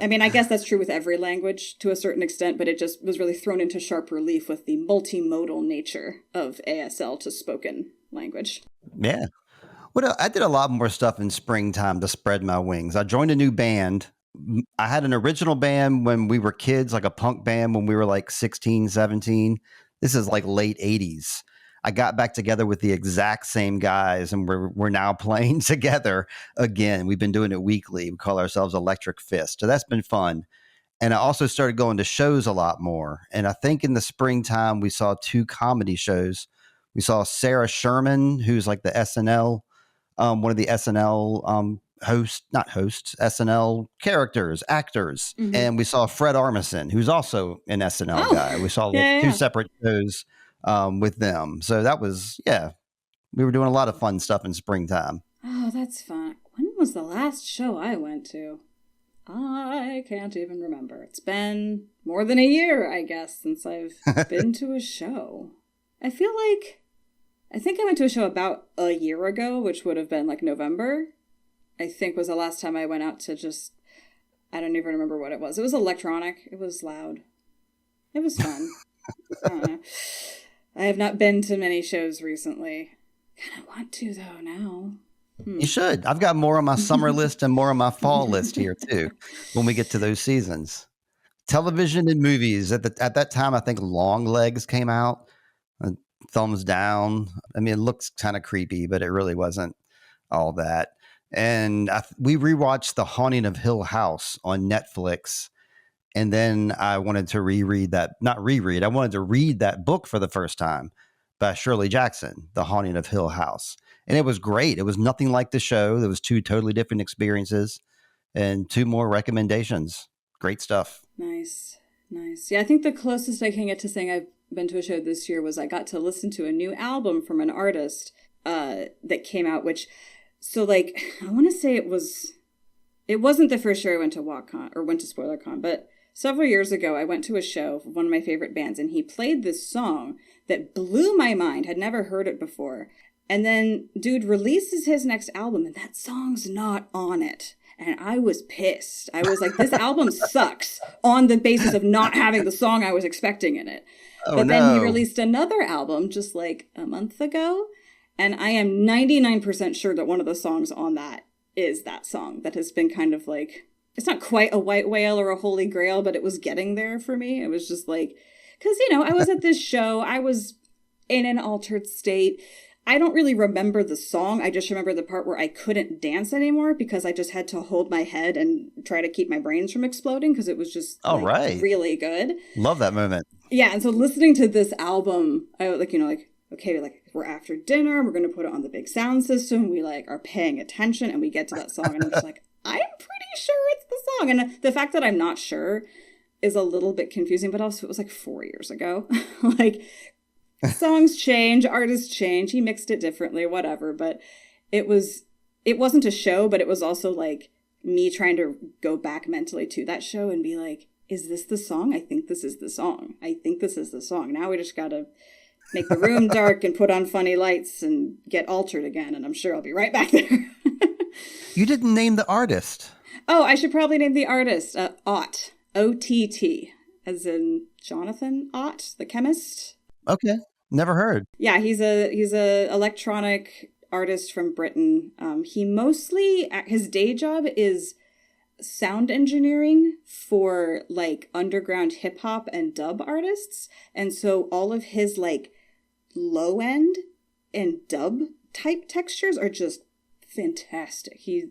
I mean, I guess that's true with every language to a certain extent, but it just was really thrown into sharp relief with the multimodal nature of ASL to spoken language. Yeah. Well, I did a lot more stuff in springtime to spread my wings. I joined a new band. I had an original band when we were kids, like a punk band when we were like 16, 17. This is like late 80s. I got back together with the exact same guys, and we're now playing together again. We've been doing it weekly. We call ourselves Electric Fist. So that's been fun. And I also started going to shows a lot more. And I think in the springtime, we saw 2 comedy shows. We saw Sarah Sherman, who's like the SNL, one of the SNL SNL characters, actors. Mm-hmm. And we saw Fred Armisen, who's also an SNL guy. We saw 2 separate shows with them. So that was, we were doing a lot of fun stuff in springtime. Oh, that's fun. When was the last show I went to? I can't even remember. It's been more than a year, I guess, since I've been to a show. I think I went to a show about a year ago, which would have been like November, I think was the last time I went out to just, I don't even remember what it was. It was electronic. It was loud. It was fun. I don't know. I have not been to many shows recently. Kind of want to, though, now. You should. I've got more on my summer list and more on my fall list here, too, when we get to those seasons. Television and movies. At that time, I think Long Legs came out. Thumbs down. I mean, it looks kind of creepy, but it really wasn't all that. And we rewatched The Haunting of Hill House on Netflix. And then I wanted to I wanted to read that book for the first time by Shirley Jackson, The Haunting of Hill House. And it was great. It was nothing like the show. There was 2 totally different experiences and 2 more recommendations. Great stuff. Nice. Yeah, I think the closest I can get to saying I've been to a show this year was I got to listen to a new album from an artist that came out, which, so like, I want to say it wasn't the first year I went to WotCon or went to SpoilerCon, but several years ago I went to a show of one of my favorite bands, and he played this song that blew my mind. Had never heard it before. And then dude releases his next album and that song's not on it. And I was pissed. I was like, this album sucks on the basis of not having the song I was expecting in it. But then he released another album just like a month ago. And I am 99% sure that one of the songs on that is that song that has been kind of like, it's not quite a white whale or a holy grail, but it was getting there for me. It was just like, because, I was at this show. I was in an altered state. I don't really remember the song. I just remember the part where I couldn't dance anymore because I just had to hold my head and try to keep my brains from exploding because it was just really good. Love that moment. Yeah. And so listening to this album, I okay, like we're after dinner, we're going to put it on the big sound system. We like are paying attention and we get to that song and I'm just like, I'm pretty sure it's the song. And the fact that I'm not sure is a little bit confusing, but also it was like 4 years ago. Like, songs change, artists change. He mixed it differently, whatever. But it wasn't a show, but it was also like me trying to go back mentally to that show and be like, is this the song? I think this is the song. I think this is the song. Now we just got to make the room dark and put on funny lights and get altered again. And I'm sure I'll be right back there. You didn't name the artist. Oh, I should probably name the artist Ott. OTT, as in Jonathan Ott, the chemist. Okay, never heard. Yeah, he's a electronic artist from Britain. He mostly, his day job is sound engineering for like underground hip hop and dub artists, and so all of his like low end and dub type textures are just fantastic. He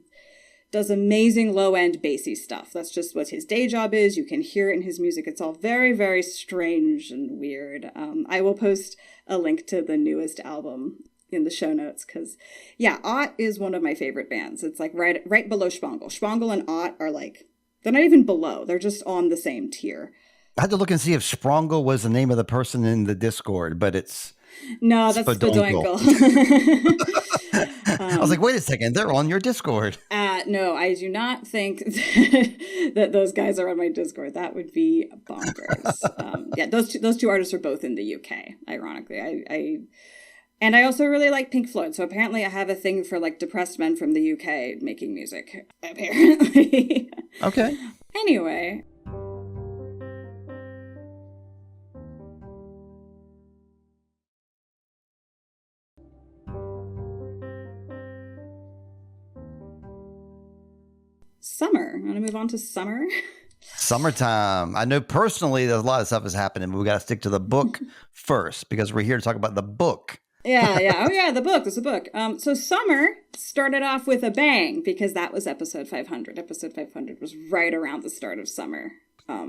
does amazing low-end bassy stuff. That's just what his day job is. You can hear it in his music. It's all very, very strange and weird. I will post a link to the newest album in the show notes because, yeah, Ott is one of my favorite bands. It's like right below Spangle. Spangle and Ott are like, they're not even below. They're just on the same tier. I had to look and see if Sprongle was the name of the person in the Discord, but it's... No, that's Spadoinkle. I was like, wait a second, they're on your Discord. No, I do not think that those guys are on my Discord. That would be bonkers. Yeah, those two artists are both in the UK, ironically. And I also really like Pink Floyd, so apparently I have a thing for like depressed men from the UK making music, apparently. Okay. Anyway. Summer. I'm going to move on to summer. Summertime. I know personally there's a lot of stuff is happening, but we got to stick to the book first because we're here to talk about the book. Yeah. Oh, yeah, the book. There's a book. So summer started off with a bang because that was episode 500. Episode 500 was right around the start of summer.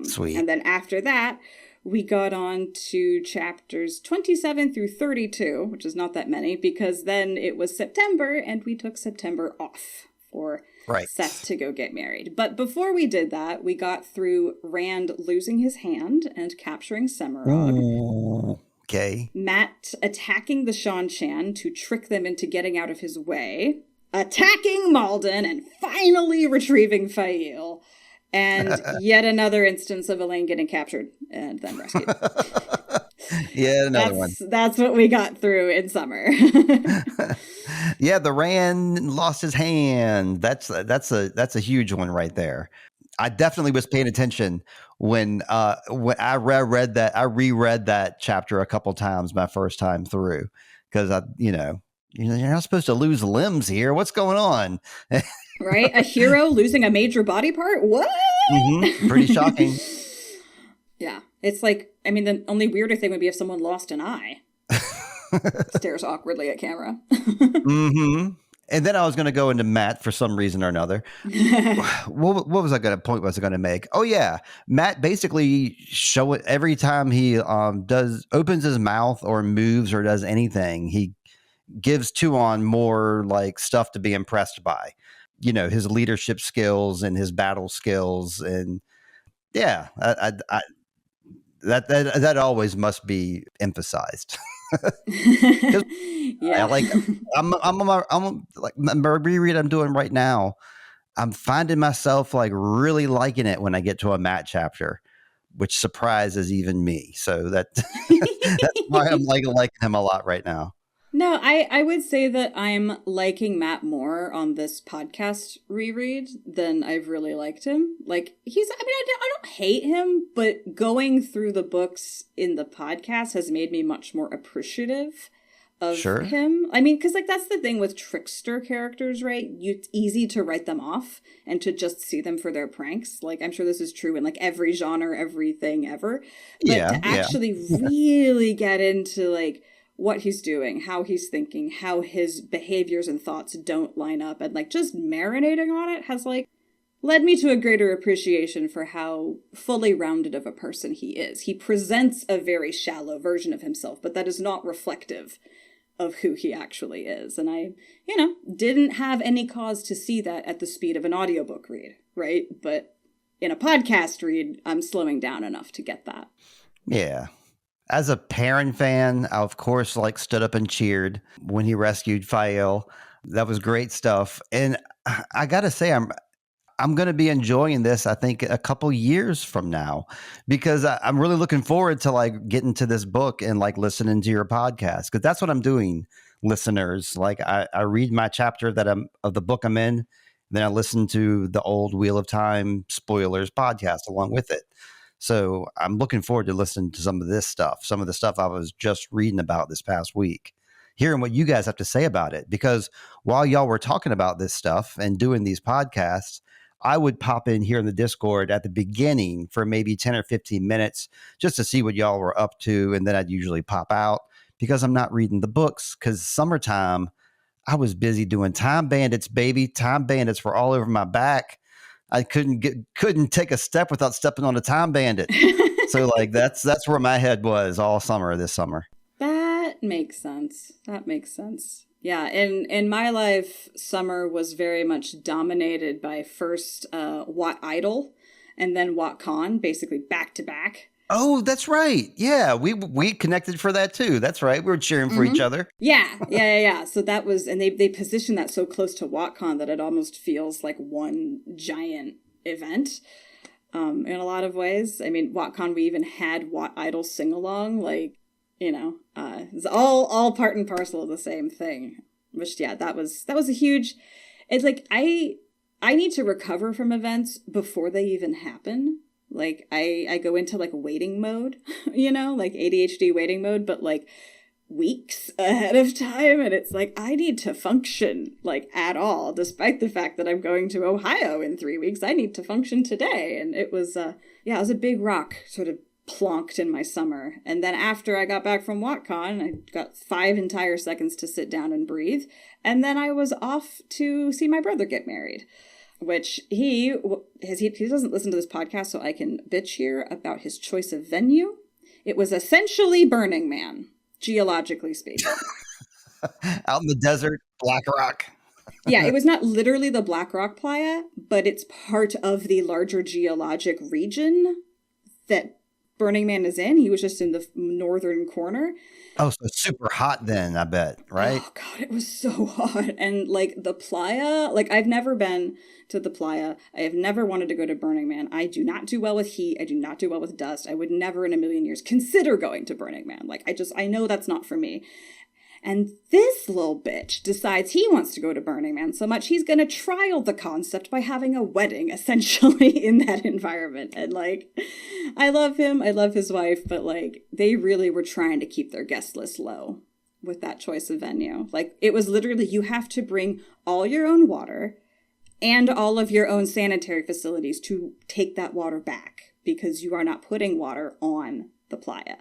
Sweet. And then after that, we got on to chapters 27 through 32, which is not that many because then it was September and we took September off for Seth to go get married. But before we did that, we got through Rand losing his hand and capturing Semirog. Ooh, okay. Matt attacking the Shan-Chan to trick them into getting out of his way. Attacking Malden and finally retrieving Fail. And yet another instance of Elaine getting captured and then rescued. Yeah, another one. That's what we got through in summer. Yeah, the Rand lost his hand. That's a huge one right there. I definitely was paying attention when I reread that chapter a couple times my first time through because you're not supposed to lose limbs here. What's going on? Right, a hero losing a major body part. What? Mm-hmm. Pretty shocking. Yeah, it's like, I mean, the only weirder thing would be if someone lost an eye. Stares awkwardly at camera. Mm-hmm. And then I was going to go into Matt for some reason or another. What was I going to make? Oh yeah, Matt basically show it every time he opens his mouth or moves or does anything. He gives Tuon more like stuff to be impressed by. His leadership skills and his battle skills and yeah, That always must be emphasized. Yeah. I'm like the reread I'm doing right now. I'm finding myself like really liking it when I get to a Matt chapter, which surprises even me. So that's why I'm like liking him a lot right now. No, I would say that I'm liking Matt more on this podcast reread than I've really liked him. Like, I don't hate him, but going through the books in the podcast has made me much more appreciative of Sure. him. I mean, because, like, that's the thing with trickster characters, right? It's easy to write them off and to just see them for their pranks. Like, I'm sure this is true in, like, every genre, everything ever. But Yeah, to actually really get into, like, what he's doing, how he's thinking, how his behaviors and thoughts don't line up, and like just marinating on it has like led me to a greater appreciation for how fully rounded of a person he is. He presents a very shallow version of himself, but that is not reflective of who he actually is. And I, didn't have any cause to see that at the speed of an audiobook read, right? But in a podcast read, I'm slowing down enough to get that. Yeah. As a Perrin fan, I of course like stood up and cheered when he rescued Fael. That was great stuff. And I gotta say, I'm going to be enjoying this, I think, a couple years from now, because I'm really looking forward to like getting to this book and like listening to your podcast, because that's what I'm doing, listeners. Like I read my chapter of the book I'm in, then I listen to the old Wheel of Time spoilers podcast along with it. So I'm looking forward to listening to some of this stuff, some of the stuff I was just reading about this past week, hearing what you guys have to say about it. Because while y'all were talking about this stuff and doing these podcasts, I would pop in here in the Discord at the beginning for maybe 10 or 15 minutes just to see what y'all were up to. And then I'd usually pop out because I'm not reading the books, because summertime, I was busy doing Time Bandits, baby. Time Bandits were all over my back. I couldn't take a step without stepping on a Time Bandit. So like that's where my head was all summer this summer. That makes sense. Yeah, in my life, summer was very much dominated by first Wat Idol and then WotCon, basically back to back. Oh, that's right. Yeah, we connected for that too. That's right. We were cheering for each other. Yeah. So that was, and they positioned that so close to WotCon that it almost feels like one giant event. In a lot of ways. I mean, WotCon, we even had Wat Idol sing along, like, it's all part and parcel of the same thing. Which, yeah, that was a huge. It's like I need to recover from events before they even happen. Like I go into like waiting mode, like ADHD waiting mode, but like weeks ahead of time, and it's like I need to function like at all, despite the fact that I'm going to Ohio in 3 weeks. I need to function today, and it was it was a big rock sort of plonked in my summer. And then after I got back from WotCon, I got 5 entire seconds to sit down and breathe, and then I was off to see my brother get married. Which he doesn't listen to this podcast, so I can bitch here about his choice of venue. It was essentially Burning Man, geologically speaking. Out in the desert, Black Rock. Yeah, it was not literally the Black Rock Playa, but it's part of the larger geologic region that Burning Man is in. He was just in the northern corner. Oh, so super hot then, I bet, right? Oh, God, it was so hot. And, like, the playa, like, I've never been to the playa. I have never wanted to go to Burning Man. I do not do well with heat. I do not do well with dust. I would never in a million years consider going to Burning Man. Like, I know that's not for me. And this little bitch decides he wants to go to Burning Man so much he's going to trial the concept by having a wedding, essentially, in that environment. And, like, I love him. I love his wife. But, like, they really were trying to keep their guest list low with that choice of venue. Like, it was literally, you have to bring all your own water and all of your own sanitary facilities to take that water back, because you are not putting water on the playa.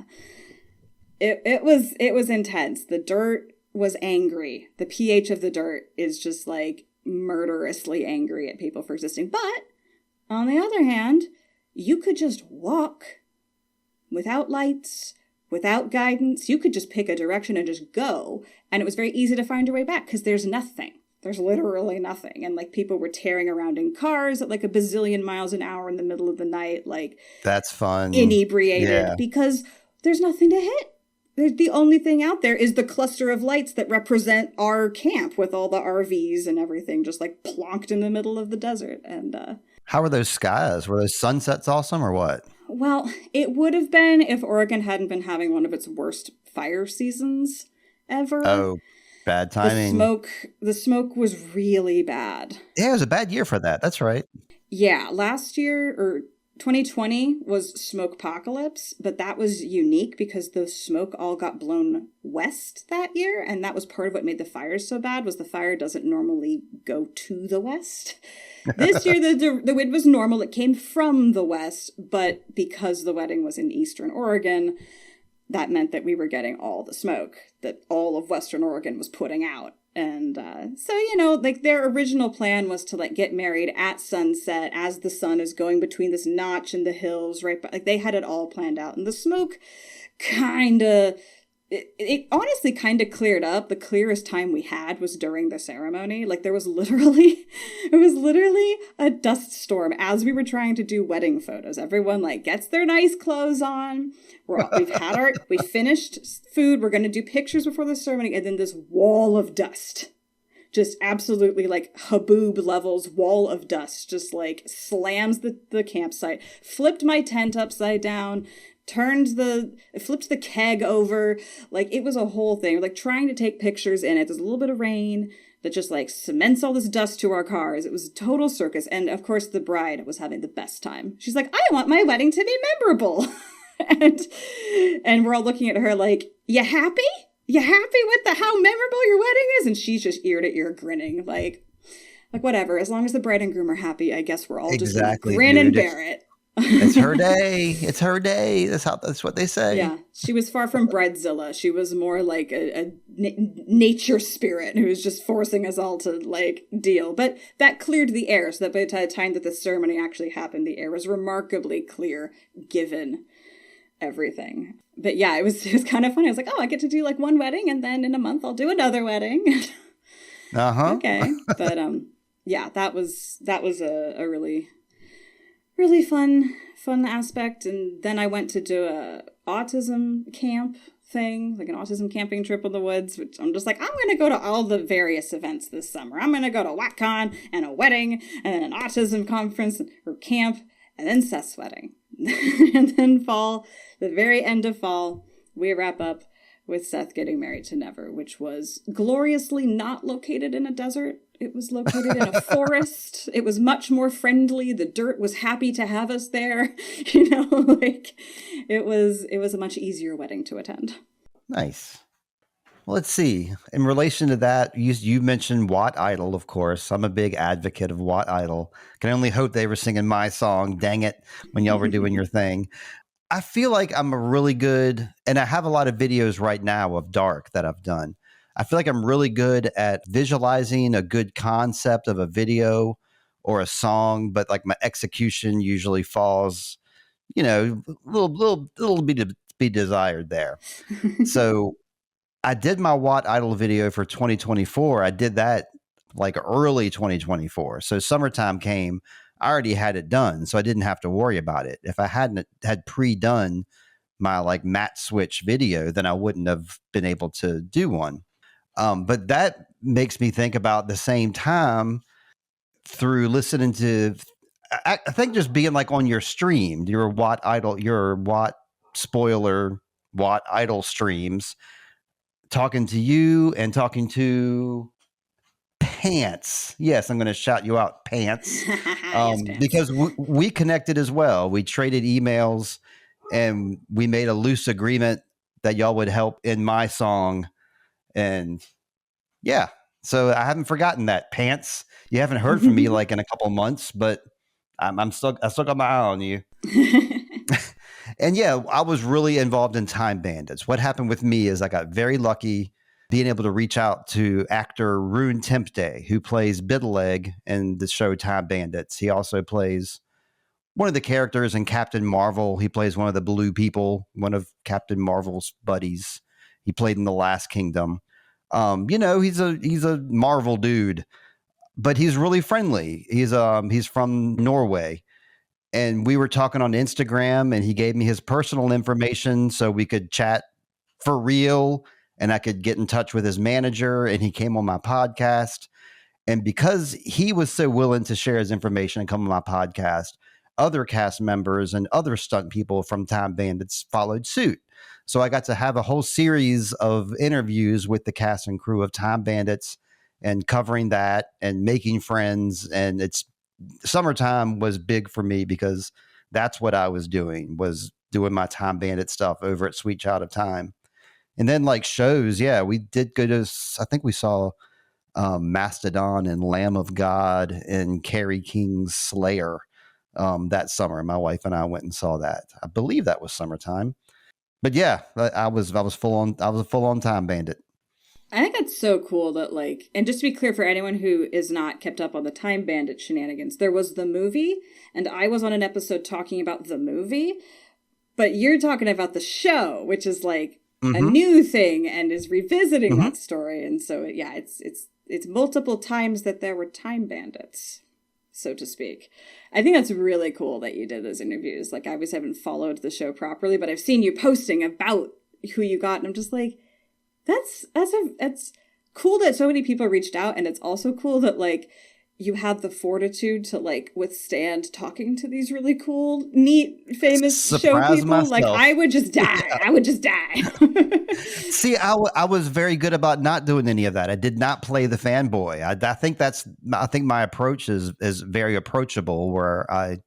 It was intense. The dirt was angry. The pH of the dirt is just like murderously angry at people for existing. But on the other hand, you could just walk without lights, without guidance. You could just pick a direction and just go. And it was very easy to find your way back because there's nothing. There's literally nothing. And like people were tearing around in cars at like a bazillion miles an hour in the middle of the night, like That's fun. inebriated, Yeah. because there's nothing to hit. The only thing out there is the cluster of lights that represent our camp with all the RVs and everything just like plonked in the middle of the desert. And How were those skies? Were those sunsets awesome or what? well, it would have been if Oregon hadn't been having one of its worst fire seasons ever. Oh, bad The timing. smoke was really bad. Yeah, it was a bad year for that. That's right. Yeah, last year or 2020 was smokepocalypse, but that was unique because the smoke all got blown west that year, and that was part of what made the fires so bad. Was the fire doesn't normally go to the west. This year the wind was normal; it came from the west, but because the wedding was in eastern Oregon, that meant that we were getting all the smoke that all of Western Oregon was putting out. And so, like their original plan was to like get married at sunset as the sun is going between this notch in the hills, right? But like they had it all planned out. And the smoke kind of, it honestly kind of cleared up. The clearest time we had was during the ceremony. Like there was literally, it was literally a dust storm as we were trying to do wedding photos. Everyone like gets their nice clothes on. We finished food. We're going to do pictures before the ceremony. And then this wall of dust, just absolutely like haboob levels, wall of dust, just like slams the campsite, flipped my tent upside down, flipped the keg over. Like it was a whole thing. We're like trying to take pictures in it. There's a little bit of rain that just like cements all this dust to our cars. It was a total circus. And of course the bride was having the best time. She's like, I want my wedding to be memorable. and we're all looking at her like, you happy? You happy with how memorable your wedding is? And she's just ear to ear grinning like whatever. As long as the bride and groom are happy, I guess we're all Exactly, just grin and dude. bear it. It's her day. It's her day. That's what they say. Yeah, she was far from bridezilla. She was more like a nature spirit who was just forcing us all to like deal. But that cleared the air, so that by the time that the ceremony actually happened, the air was remarkably clear given everything. But yeah, it was kind of funny. I was like, oh, I get to do like one wedding, and then in a month I'll do another wedding. Okay, but yeah, that was a really fun aspect. And then I went to do a autism camp thing, like an autism camping trip in the woods, which I'm just like, I'm going to go to all the various events this summer. I'm going to go to WatCon and a wedding and then an autism conference or camp and then Seth's wedding. And then the very end of fall, we wrap up with Seth getting married to Never, which was gloriously not located in a desert. It was located in a forest. It was much more friendly. The dirt was happy to have us there. Like it was a much easier wedding to attend. Nice. Well, let's see. In relation to that, you mentioned Wat Idol, of course. I'm a big advocate of Wat Idol. Can only hope they were singing my song, dang it, when y'all were doing your thing. I feel like I'm a really good, and I have a lot of videos right now of Dark that I've done. I feel like I'm really good at visualizing a good concept of a video or a song, but like my execution usually falls, a little bit to be desired there. So I did my Wat Idol video for 2024. I did that like early 2024. So summertime came. I already had it done, so I didn't have to worry about it. If I hadn't had pre-done my like matte switch video, then I wouldn't have been able to do one. But that makes me think about the same time through listening to, I think just being like on your stream, your Wat Spoiler, Wat Idol streams, talking to you and talking to Pants. Yes, I'm going to shout you out, Pants. Yes, Pants. Because we connected as well. We traded emails and we made a loose agreement that y'all would help in my song. And yeah, so I haven't forgotten that, Pants. You haven't heard from me like in a couple months, but I still got my eye on you. And yeah, I was really involved in Time Bandits. What happened with me is I got very lucky being able to reach out to actor Rune Tempte, who plays Bideleg in the show Time Bandits. He also plays one of the characters in Captain Marvel. He plays one of the blue people, one of Captain Marvel's buddies. He played in The Last Kingdom. He's a Marvel dude, but he's really friendly. He's from Norway, and we were talking on Instagram, and he gave me his personal information so we could chat for real, and I could get in touch with his manager, and he came on my podcast. And because he was so willing to share his information and come on my podcast, other cast members and other stunt people from Time Bandits followed suit. So I got to have a whole series of interviews with the cast and crew of Time Bandits and covering that and making friends. And it's summertime was big for me because that's what I was doing my Time Bandit stuff over at Sweet Child of Time. And then like shows, yeah, we did go to, I think we saw Mastodon and Lamb of God and Carrie King's Slayer that summer. My wife and I went and saw that. I believe that was summertime. But yeah, I was a full on Time Bandit. I think that's so cool that and just to be clear for anyone who is not kept up on the Time Bandit shenanigans, there was the movie, and I was on an episode talking about the movie, but you're talking about the show, which is a new thing and is revisiting that story. And so, yeah, it's multiple times that there were Time Bandits, so to speak. I think that's really cool that you did those interviews. I obviously haven't followed the show properly, but I've seen you posting about who you got, and I'm just like, that's cool that so many people reached out, and it's also cool that you had the fortitude to withstand talking to these really cool, neat, famous show people. Myself. I would just die. Yeah. I would just die. See, I was very good about not doing any of that. I did not play the fanboy. I think my approach is very approachable, where I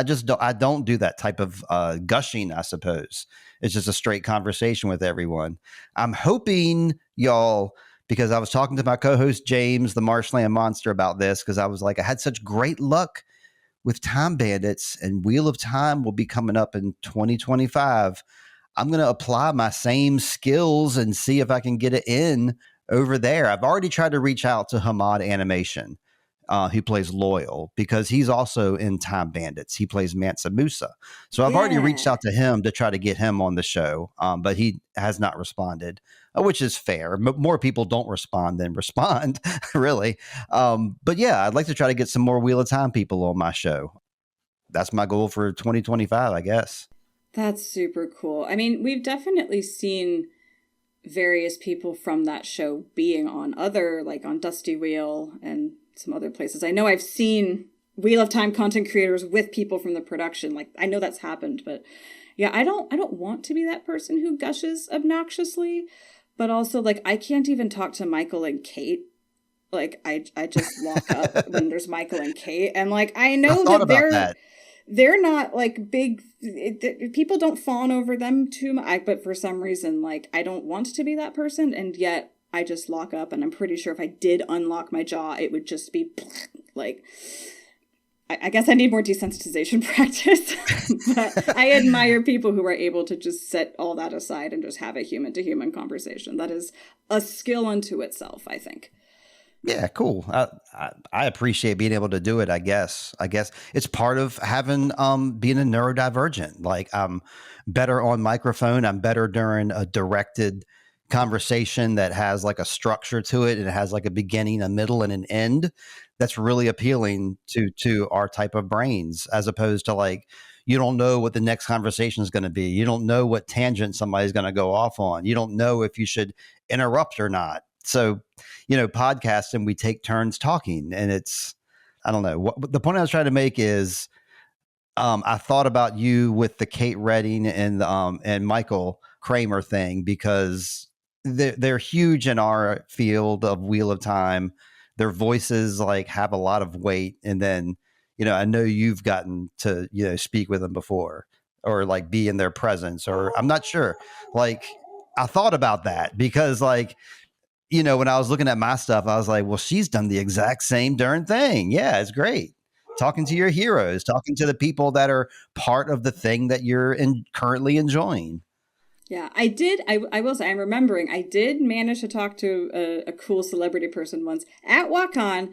don't do that type of gushing, I suppose. It's just a straight conversation with everyone. I'm hoping y'all, because I was talking to my co-host James, the Marshland Monster, about this, because I was like, I had such great luck with Time Bandits, and Wheel of Time will be coming up in 2025. I'm going to apply my same skills and see if I can get it in over there. I've already tried to reach out to Hamad Animation, who plays Loyal, because he's also in Time Bandits. He plays Mansa Musa. So I've already reached out to him to try to get him on the show, but he has not responded, which is fair. More people don't respond than respond, really. But yeah, I'd like to try to get some more Wheel of Time people on my show. That's my goal for 2025, I guess. That's super cool. I mean, we've definitely seen various people from that show being on other, on Dusty Wheel and some other places. I know I've seen Wheel of Time content creators with people from the production. I know that's happened, but yeah, I don't want to be that person who gushes obnoxiously, but also I can't even talk to Michael and Kate. I just lock up when there's Michael and Kate, and I know they're not big. People don't fawn over them too much, but for some reason, I don't want to be that person, and yet I just lock up, and I'm pretty sure if I did unlock my jaw, it would just be I guess I need more desensitization practice, but I admire people who are able to just set all that aside and just have a human-to-human conversation. That is a skill unto itself, I think. Yeah, cool. I appreciate being able to do it. I guess it's part of having being a neurodivergent. I'm better on microphone. I'm better during a directed conversation that has a structure to it, and it has a beginning, a middle, and an end. That's really appealing to our type of brains, as opposed to you don't know what the next conversation is going to be. You don't know what tangent somebody's going to go off on. You don't know if you should interrupt or not. So, podcasting, we take turns talking, and I don't know. The point I was trying to make is, I thought about you with the Kate Redding and Michael Kramer thing, because they're huge in our field of Wheel of Time. Their voices have a lot of weight, and then I know you've gotten to speak with them before, or be in their presence, or I'm not sure. I thought about that because when I was looking at my stuff, I was like, well, she's done the exact same darn thing. Yeah, it's great. Talking to your heroes, talking to the people that are part of the thing that you're currently enjoying. Yeah, I did. I will say, I'm remembering, I did manage to talk to a cool celebrity person once at WatCon,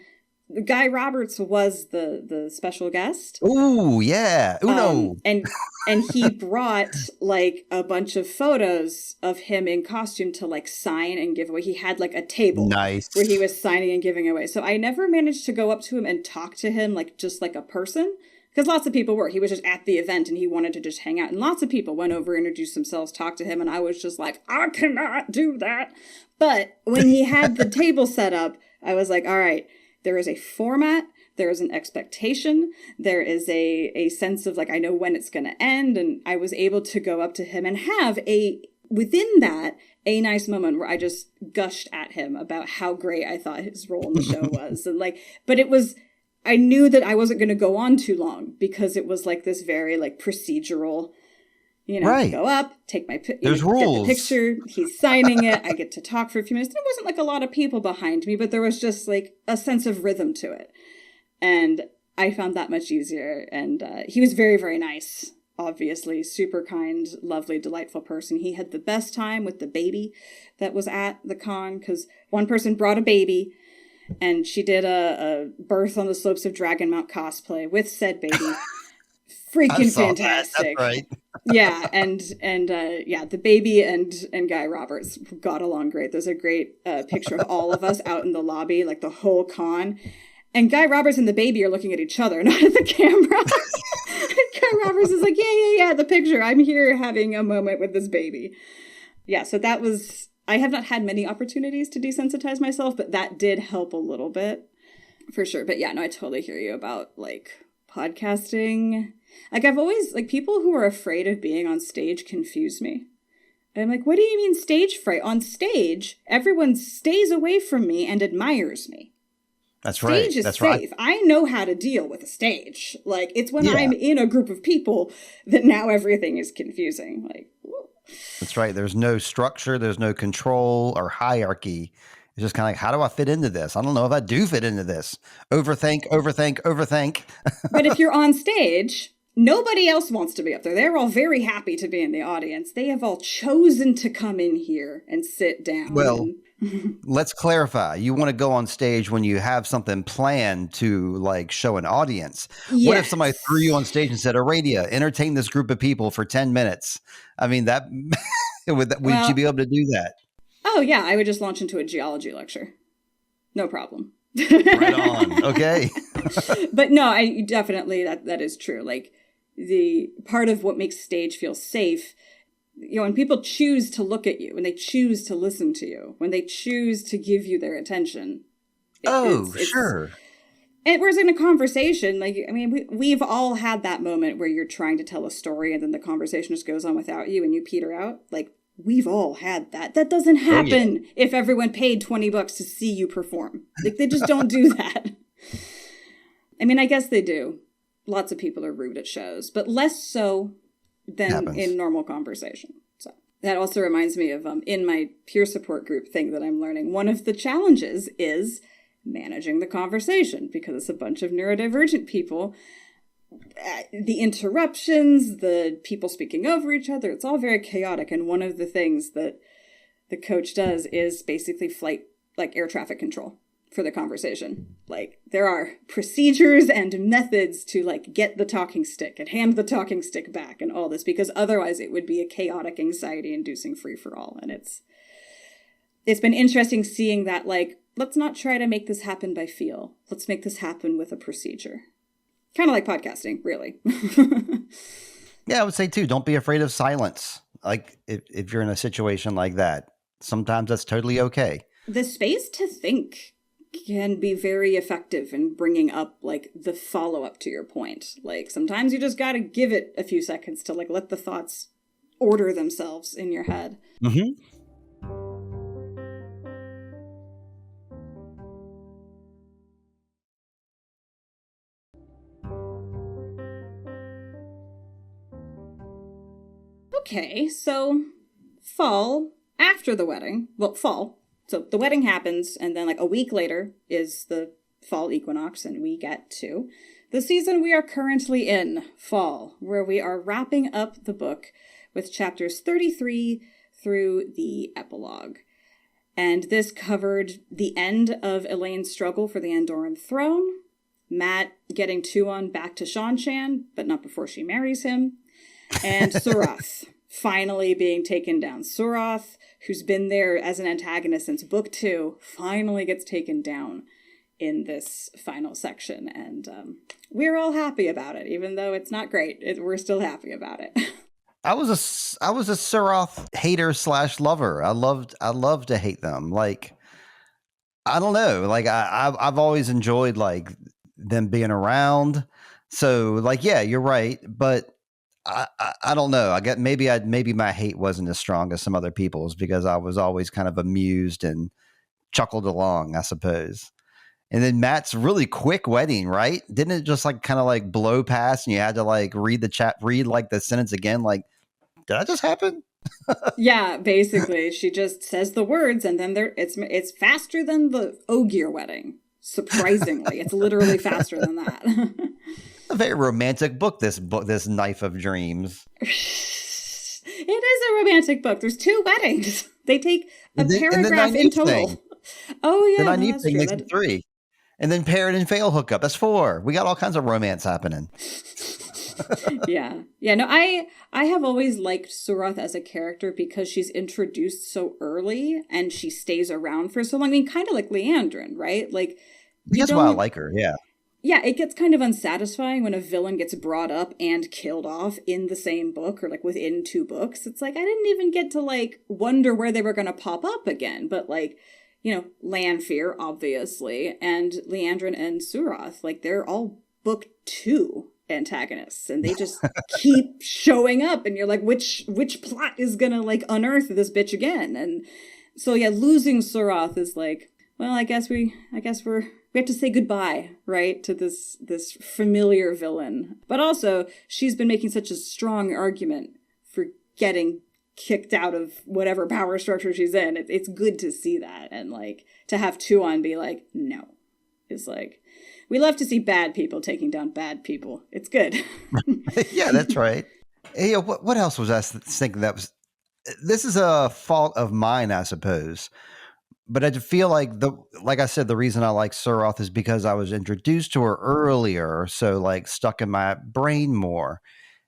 Guy Roberts was the special guest. Ooh, yeah. Uno. And he brought like a bunch of photos of him in costume to like sign and give away. He had like a table Nice. where he was signing and giving away. So I never managed to go up to him and talk to him like just like a person. Because lots of people were. He was just at the event and he wanted to just hang out. And lots of people went over, introduced themselves, talked to him. And I was just like, I cannot do that. But when he had the table set up, I was like, all right, there is a format. There is an expectation. There is a sense of like, I know when it's going to end. And I was able to go up to him and have within that, a nice moment where I just gushed at him about how great I thought his role in the show was. And like, but it was, I knew that I wasn't going to go on too long because it was like this very like procedural, right. Go up, take my There's rules. Get the picture, he's signing it, I get to talk for a few minutes. There wasn't like a lot of people behind me, but there was just like a sense of rhythm to it. And I found that much easier. And he was very, very nice, obviously. Super kind, lovely, delightful person. He had the best time with the baby that was at the con because one person brought a baby and she did a birth on the slopes of Dragonmount cosplay with said baby. Freaking fantastic. That's right. Yeah, and the baby and Guy Roberts got along great. There's a great picture of all of us out in the lobby, like the whole con. And Guy Roberts and the baby are looking at each other, not at the camera. And Guy Roberts is like, yeah, the picture. I'm here having a moment with this baby. Yeah, so that was, I have not had many opportunities to desensitize myself, but that did help a little bit, for sure. But yeah, no, I totally hear you about, like, podcasting. Like, I've always, like, people who are afraid of being on stage confuse me. And I'm like, what do you mean stage fright? On stage, everyone stays away from me and admires me. That's right. Stage is That's safe. right. I know how to deal with a stage. Like, it's when I'm in a group of people that now everything is confusing. Like, whoa. That's right. There's no structure. There's no control or hierarchy. It's just kind of like, how do I fit into this? I don't know if I do fit into this. Overthink. But if you're on stage, nobody else wants to be up there. They're all very happy to be in the audience. They have all chosen to come in here and sit down. Well, let's clarify. You want to go on stage when you have something planned to like show an audience. Yes. What if somebody threw you on stage and said, Aradia, entertain this group of people for 10 minutes? I mean, that would you be able to do that? Oh, yeah. I would just launch into a geology lecture. No problem. Right on. Okay. But no, I definitely, that is true. Like, the part of what makes stage feel safe, when people choose to look at you, when they choose to listen to you, when they choose to give you their attention. Sure. And whereas in a conversation, like, I mean, we've all had that moment where you're trying to tell a story and then the conversation just goes on without you and you peter out. Like, we've all had that. That doesn't happen if everyone paid $20 to see you perform. Like, they just don't do that. I mean, I guess they do. Lots of people are rude at shows, but less so than in normal conversation. So that also reminds me of in my peer support group thing that I'm learning, one of the challenges is managing the conversation because it's a bunch of neurodivergent people. The interruptions, the people speaking over each other, it's all very chaotic. And one of the things that the coach does is basically flight, like air traffic control for the conversation. Like, there are procedures and methods to like get the talking stick and hand the talking stick back and all this, because otherwise it would be a chaotic, anxiety-inducing free-for-all. And it's been interesting seeing that, like, let's not try to make this happen by feel. Let's make this happen with a procedure. Kind of like podcasting, really. Yeah, I would say too, don't be afraid of silence. Like, if you're in a situation like that, sometimes that's totally okay. The space to think can be very effective in bringing up, like, the follow-up to your point. Like, sometimes you just gotta give it a few seconds to, like, let the thoughts order themselves in your head. Mm-hmm. Okay, so fall after the wedding. Well, fall. So the wedding happens, and then like a week later is the fall equinox, and we get to the season we are currently in, fall, where we are wrapping up the book with chapters 33 through the epilogue. And this covered the end of Elaine's struggle for the Andorran throne, Matt getting Tuon back to Seanchan, but not before she marries him, and Surath finally being taken down. Surath, who's been there as an antagonist since book 2, finally gets taken down in this final section. And we're all happy about it, even though it's not great. We're still happy about it. I was a Surath hater / lover. I love to hate them. Like, I don't know. Like I've always enjoyed like them being around. So like, yeah, you're right. But I don't know. I get maybe my hate wasn't as strong as some other people's because I was always kind of amused and chuckled along, I suppose. And then Matt's really quick wedding, right? Didn't it just like kind of like blow past and you had to like read like the sentence again? Like, did that just happen? Yeah, basically. She just says the words and then it's faster than the Ogier wedding. Surprisingly. It's literally faster than that. A very romantic book, this Knife of Dreams. It is a romantic book. There's 2 weddings. They take a paragraph in total. Thing. Oh, yeah. The Nynaeve thing makes it 3. And then Parrot and Fail hookup. That's 4. We got all kinds of romance happening. Yeah. No, I have always liked Surath as a character because she's introduced so early and she stays around for so long. I mean, kind of like Leandrin, right? Like, that's why I like her, yeah. Yeah, it gets kind of unsatisfying when a villain gets brought up and killed off in the same book or like within 2 books. It's like, I didn't even get to like wonder where they were going to pop up again. But like, you know, Lanfear, obviously, and Leandrin and Surath, like they're all book 2 antagonists and they just keep showing up and you're like, which plot is going to like unearth this bitch again? And so, yeah, losing Surath is like, well, I guess we have to say goodbye, right, to this familiar villain. But also, she's been making such a strong argument for getting kicked out of whatever power structure she's in. It's good to see that. And, like, to have Tuon be like, no. It's like, we love to see bad people taking down bad people. It's good. Yeah, that's right. Hey, what else was I thinking that was... This is a fault of mine, I suppose. But I feel like like I said, the reason I like Surath is because I was introduced to her earlier, so like stuck in my brain more.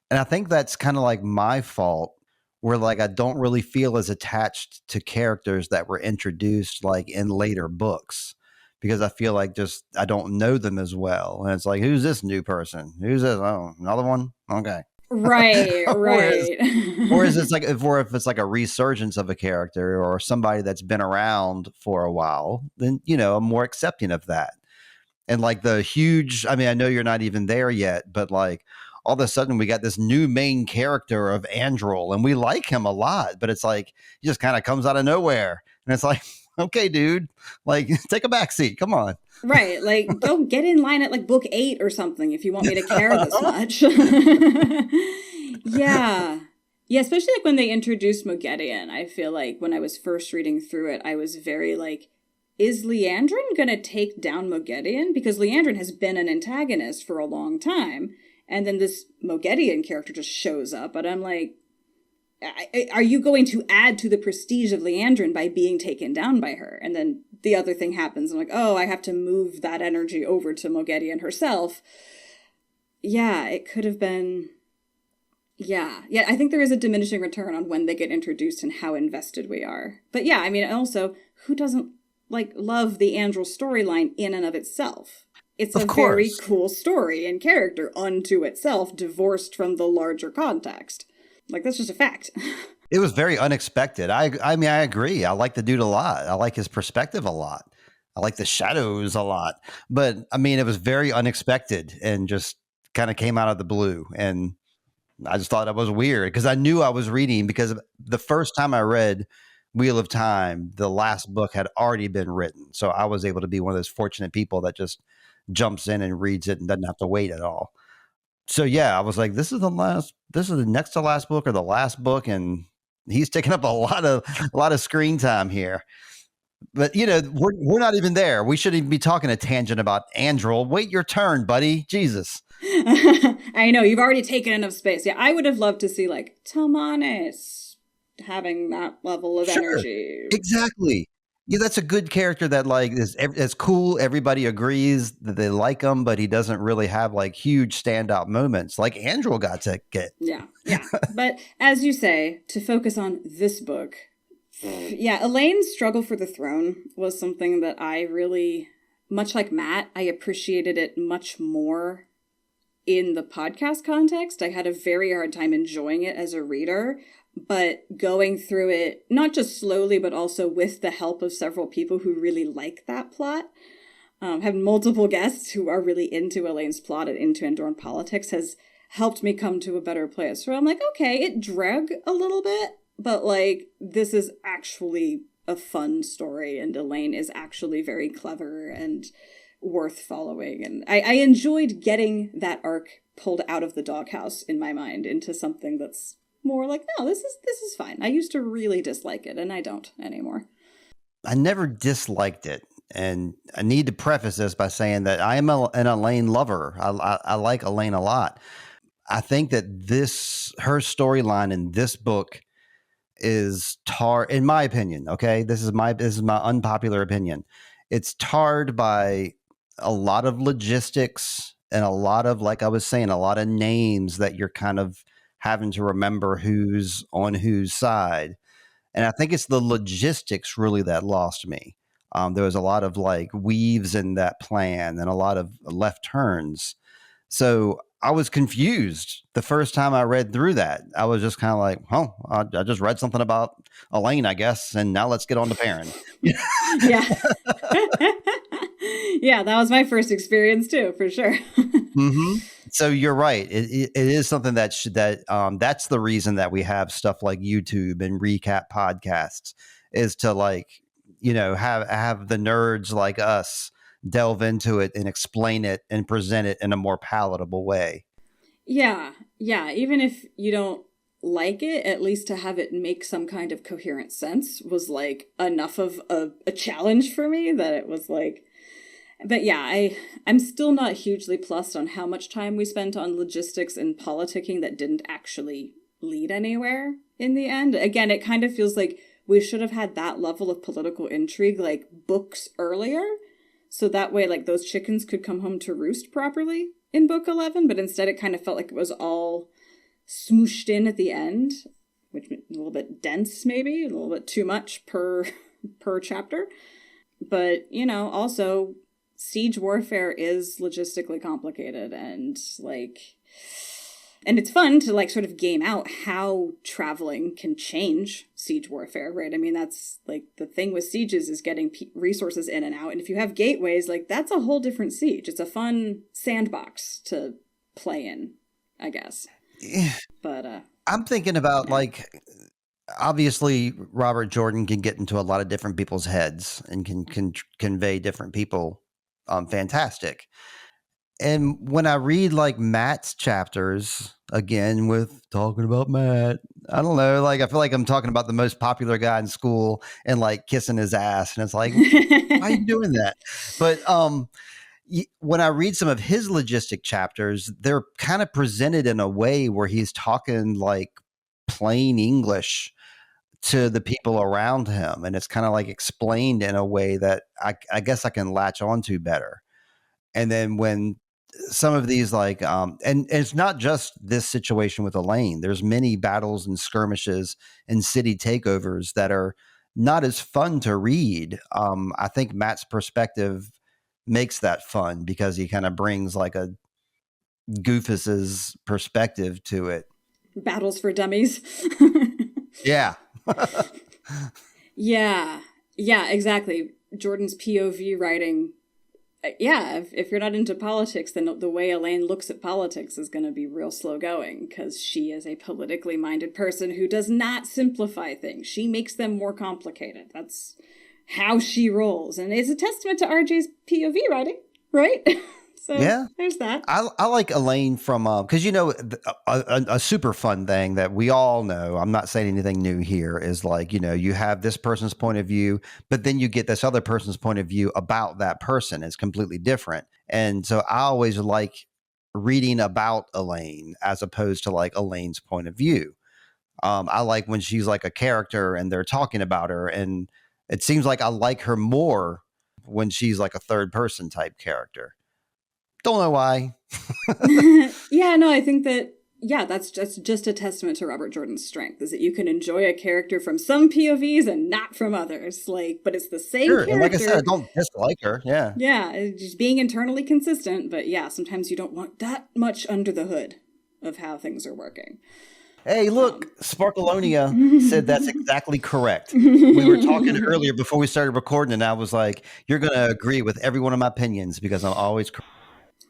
And I think that's kind of like my fault, where like I don't really feel as attached to characters that were introduced like in later books, because I feel like just I don't know them as well. And it's like, who's this new person? Who's this? Oh, another one? Okay. Right. Whereas it's like if it's like a resurgence of a character or somebody that's been around for a while, then you know I'm more accepting of that. And like the huge, I mean, I know you're not even there yet, but like all of a sudden we got this new main character of Andril, and we like him a lot, but it's like he just kind of comes out of nowhere, and it's like, okay, dude, like take a backseat, come on. Right, like go get in line at like book 8 or something if you want me to care this much. Yeah, especially like when they introduced Moghedien. I feel like when I was first reading through it, I was very like, is Leandrin gonna take down Moghedien? Because Leandrin has been an antagonist for a long time, and then this Moghedien character just shows up, but I'm like, are you going to add to the prestige of Leandrin by being taken down by her? And then the other thing happens. I'm like, oh, I have to move that energy over to Moghedien herself. Yeah, it could have been... Yeah, I think there is a diminishing return on when they get introduced and how invested we are. But yeah, I mean, also, who doesn't, like, love the Andril storyline in and of itself? It's a very cool story and character unto itself, divorced from the larger context. Like, that's just a fact. It was very unexpected. I mean, I agree. I like the dude a lot. I like his perspective a lot. I like the shadows a lot. But, I mean, it was very unexpected and just kind of came out of the blue. And I just thought it was weird because I knew I was reading, because the first time I read Wheel of Time, the last book had already been written. So I was able to be one of those fortunate people that just jumps in and reads it and doesn't have to wait at all. So yeah, I was like, this is the next to last book or the last book, and he's taking up a lot of screen time here. But you know, we're not even there. We shouldn't even be talking a tangent about Andril. Wait your turn, buddy. Jesus. I know, you've already taken enough space. Yeah, I would have loved to see like Talmanes having that level of energy. Exactly. Yeah, that's a good character that like is cool. Everybody agrees that they like him, but he doesn't really have like huge standout moments like Andrew got to get. Yeah, yeah. But as you say, to focus on this book, yeah, Elaine's struggle for the throne was something that I really, much like Matt, I appreciated it much more in the podcast context. I had a very hard time enjoying it as a reader, but going through it, not just slowly, but also with the help of several people who really like that plot, have multiple guests who are really into Elaine's plot and into Andorran politics, has helped me come to a better place where I'm like, okay, it drug a little bit, but like, this is actually a fun story, and Elaine is actually very clever and worth following. And I enjoyed getting that arc pulled out of the doghouse in my mind into something that's more like, no, this is fine. I used to really dislike it, and I don't anymore. I never disliked it. And I need to preface this by saying that I am an Elaine lover. I like Elaine a lot. I think that her storyline in this book is in my opinion. Okay, this is my unpopular opinion. It's tarred by a lot of logistics and a lot of, like I was saying, a lot of names that you're kind of having to remember who's on whose side. And I think it's the logistics really that lost me. There was a lot of like weaves in that plan and a lot of left turns. So I was confused the first time I read through that. I was just kind of like, oh, I just read something about Elaine, I guess. And now let's get on to Perrin. Yeah. Yeah, that was my first experience too, for sure. Mm-hmm. So you're right. It is something that's the reason that we have stuff like YouTube and recap podcasts, is to like, have the nerds like us delve into it and explain it and present it in a more palatable way. Yeah. Even if you don't like it, at least to have it make some kind of coherent sense was like enough of a challenge for me that it was like. But yeah, I'm still not hugely plussed on how much time we spent on logistics and politicking that didn't actually lead anywhere in the end. Again, it kind of feels like we should have had that level of political intrigue like books earlier, so that way like those chickens could come home to roost properly in book 11, but instead it kind of felt like it was all smooshed in at the end, which a little bit dense, maybe a little bit too much per chapter. But also siege warfare is logistically complicated, and it's fun to like sort of game out how traveling can change siege warfare, right? I mean, that's like the thing with sieges is getting resources in and out. And if you have gateways, like that's a whole different siege. It's a fun sandbox to play in, I guess. Yeah. But I'm thinking about like, obviously Robert Jordan can get into a lot of different people's heads and can convey different people fantastic. And when I read like Matt's chapters, again with talking about Matt, I don't know, like I feel like I'm talking about the most popular guy in school and like kissing his ass, and it's like, why are you doing that? But when I read some of his logistic chapters, they're kind of presented in a way where he's talking like plain English to the people around him, and it's kind of like explained in a way that I guess I can latch onto better. And then when some of these like and it's not just this situation with Elaine, there's many battles and skirmishes and city takeovers that are not as fun to read. I think Matt's perspective makes that fun because he kind of brings like a Goofus's perspective to it. Battles for dummies. Yeah. Yeah, exactly. Jordan's POV writing. Yeah, if you're not into politics, then the way Elaine looks at politics is going to be real slow going, because she is a politically minded person who does not simplify things. She makes them more complicated. That's how she rolls. And it's a testament to RJ's POV writing, right? So yeah, there's that. I like Elaine from, because, a super fun thing that we all know, I'm not saying anything new here, is like, you have this person's point of view, but then you get this other person's point of view about that person. It's completely different. And so I always like reading about Elaine as opposed to like Elaine's point of view. I like when she's like a character and they're talking about her, and It seems like I like her more when she's like a third person type character. Don't know why. Yeah, no, I think that, yeah, that's just a testament to Robert Jordan's strength, is that you can enjoy a character from some POVs and not from others. Like, but it's the same character. And like I said, I don't dislike her. Yeah. Yeah, just being internally consistent. But yeah, sometimes you don't want that much under the hood of how things are working. Hey, look, Sparkleonia said that's exactly correct. We were talking earlier before we started recording, and I was like, you're going to agree with every one of my opinions because I'm always correct.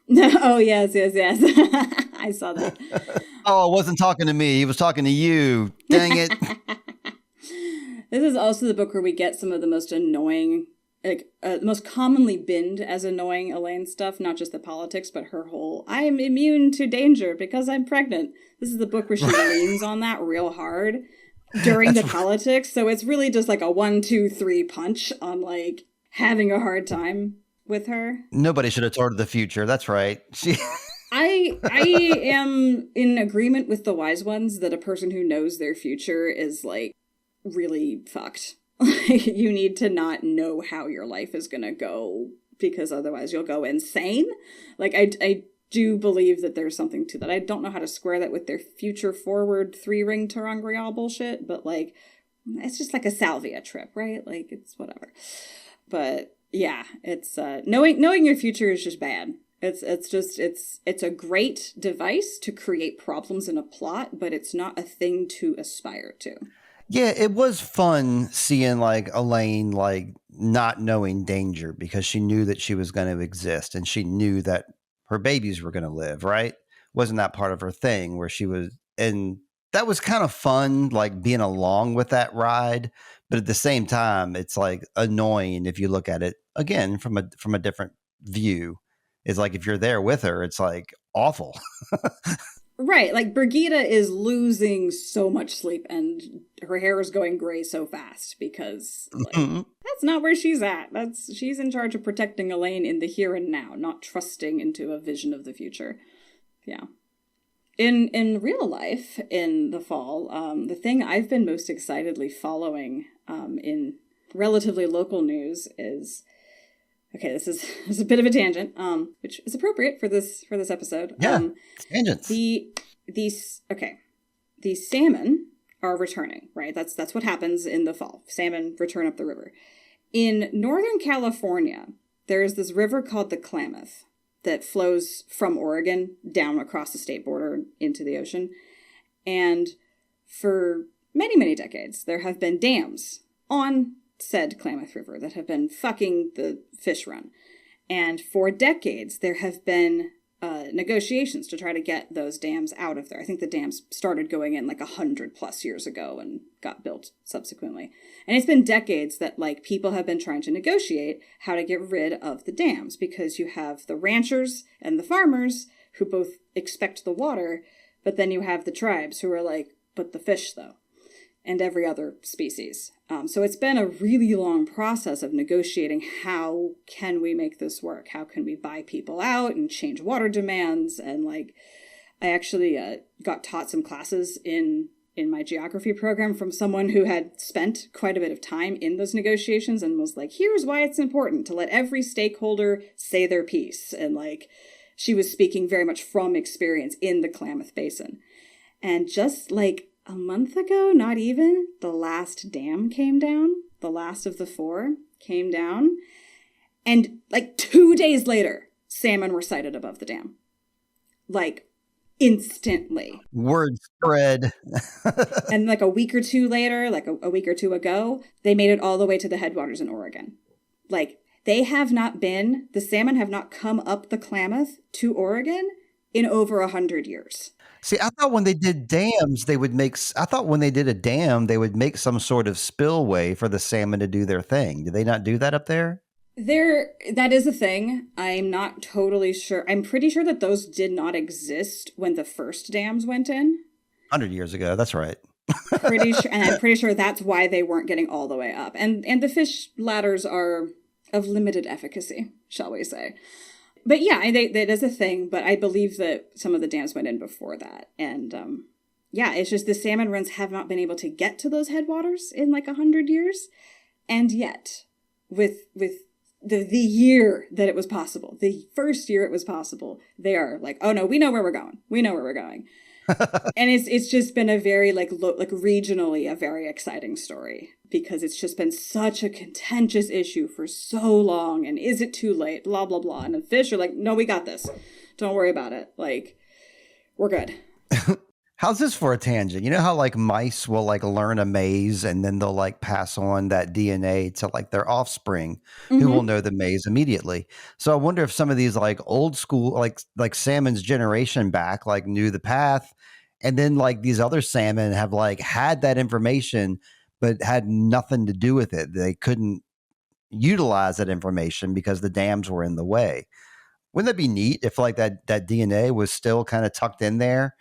Oh, yes. I saw that. Oh, it wasn't talking to me. He was talking to you. Dang it. This is also the book where we get some of the most annoying, like, most commonly binned as annoying Elaine stuff, not just the politics, but her whole, I am immune to danger because I'm pregnant. This is the book where she leans on that real hard during the politics. So it's really just like a 1, 2, 3 punch on like having a hard time with her. Nobody should have told her the future. That's right. I am in agreement with the wise ones that a person who knows their future is like really fucked. You need to not know how your life is going to go because otherwise you'll go insane. Like I do believe that there's something to that. I don't know how to square that with their future forward 3-ring Terangrial bullshit, but like it's just like a salvia trip, right? Like it's whatever. But yeah, it's knowing your future is just bad. It's a great device to create problems in a plot, but it's not a thing to aspire to. Yeah, it was fun seeing like Elaine like not knowing danger because she knew that she was going to exist and she knew that her babies were going to live, right? Wasn't that part of her thing where she was, and that was kind of fun, like being along with that ride. But at the same time, it's like annoying if you look at it again from a different view. It's like if you're there with her, it's like awful. Right, like Brigida is losing so much sleep and her hair is going gray so fast because like, that's not where she's at. She's in charge of protecting Elaine in the here and now, not trusting into a vision of the future. Yeah. In real life, in the fall, the thing I've been most excitedly following in relatively local news is, okay, this is a bit of a tangent, which is appropriate for this episode. Yeah, tangents. The salmon are returning, right? That's what happens in the fall. Salmon return up the river. In Northern California, there is this river called the Klamath that flows from Oregon down across the state border into the ocean. And for many, many decades, there have been dams on said Klamath River that have been fucking the fish run. And for decades, there have been negotiations to try to get those dams out of there. I think the dams started going in like 100+ years ago and got built subsequently. And it's been decades that like people have been trying to negotiate how to get rid of the dams because you have the ranchers and the farmers who both expect the water, but then you have the tribes who are like, but the fish though, and every other species. So it's been a really long process of negotiating how can we make this work? How can we buy people out and change water demands? And like, I actually got taught some classes in my geography program from someone who had spent quite a bit of time in those negotiations and was like, here's why it's important to let every stakeholder say their piece. And like, she was speaking very much from experience in the Klamath Basin. And just like a month ago, not even, the last dam came down. The last of the 4 came down. And like 2 days later, salmon were sighted above the dam. Like instantly. Word spread. And like a week or two later, like a week or two ago, they made it all the way to the headwaters in Oregon. Like the salmon have not come up the Klamath to Oregon in over 100 years. See, I thought when they did dams, when they did a dam, they would make some sort of spillway for the salmon to do their thing. Did they not do that up there? That is a thing. I'm not totally sure. I'm pretty sure that those did not exist when the first dams went in. 100 years ago. That's right. Pretty sure, and I'm pretty sure that's why they weren't getting all the way up. And the fish ladders are of limited efficacy, shall we say. But yeah, that is a thing, but I believe that some of the dams went in before that. And yeah, it's just the salmon runs have not been able to get to those headwaters in like 100 years. And yet, with the year that it was possible, the first year it was possible, they are like, oh no, we know where we're going. We know where we're going. And it's just been a very like regionally a very exciting story, because it's just been such a contentious issue for so long. And is it too late? Blah, blah, blah. And the fish are like, no, we got this. Don't worry about it. Like, we're good. How's this for a tangent? You know how like mice will like learn a maze and then they'll like pass on that DNA to like their offspring who will know the maze immediately. So I wonder if some of these like old school, like salmon's generation back, like knew the path. And then like these other salmon have like had that information, but had nothing to do with it. They couldn't utilize that information because the dams were in the way. Wouldn't that be neat if like that DNA was still kind of tucked in there?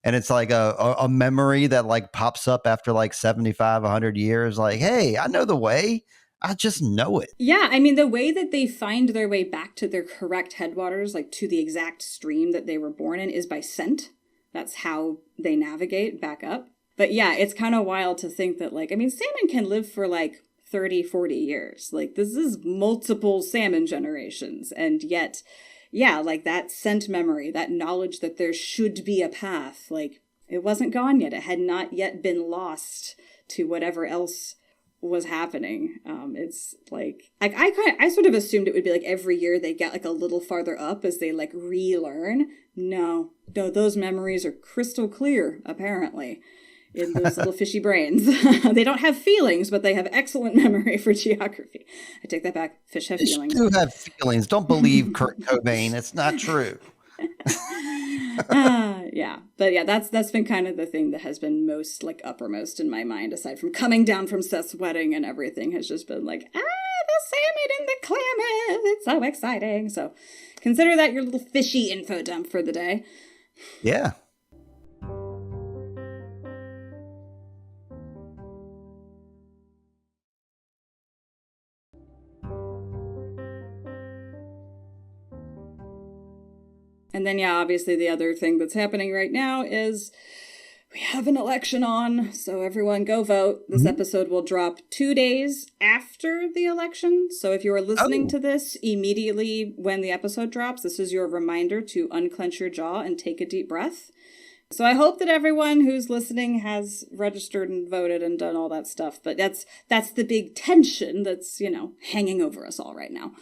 And it's like a memory that like pops up after like 75, 100 years. Like, hey, I know the way. I just know it. Yeah, I mean, the way that they find their way back to their correct headwaters, like to the exact stream that they were born in, is by scent. That's how they navigate back up. But yeah, it's kind of wild to think that, like, I mean, salmon can live for like 30, 40 years. Like, this is multiple salmon generations. And yet, yeah, like that scent memory, that knowledge that there should be a path, like it wasn't gone yet. It had not yet been lost to whatever else was happening. It's like I sort of assumed it would be like every year they get like a little farther up as they like relearn. No, those memories are crystal clear, apparently, in those little fishy brains. They don't have feelings, but they have excellent memory for geography. I take that back. Fish have feelings. Fish do have feelings. Don't believe Kurt Cobain. It's not true. Yeah. But yeah, that's been kind of the thing that has been most like uppermost in my mind, aside from coming down from Seth's wedding and everything, has just been like, the salmon and the Klamath. It's so exciting. So consider that your little fishy info dump for the day. Yeah. And then, yeah, obviously the other thing that's happening right now is we have an election on. So everyone go vote. This episode will drop 2 days after the election. So if you are listening to this immediately when the episode drops, this is your reminder to unclench your jaw and take a deep breath. So I hope that everyone who's listening has registered and voted and done all that stuff. But that's the big tension that's, hanging over us all right now.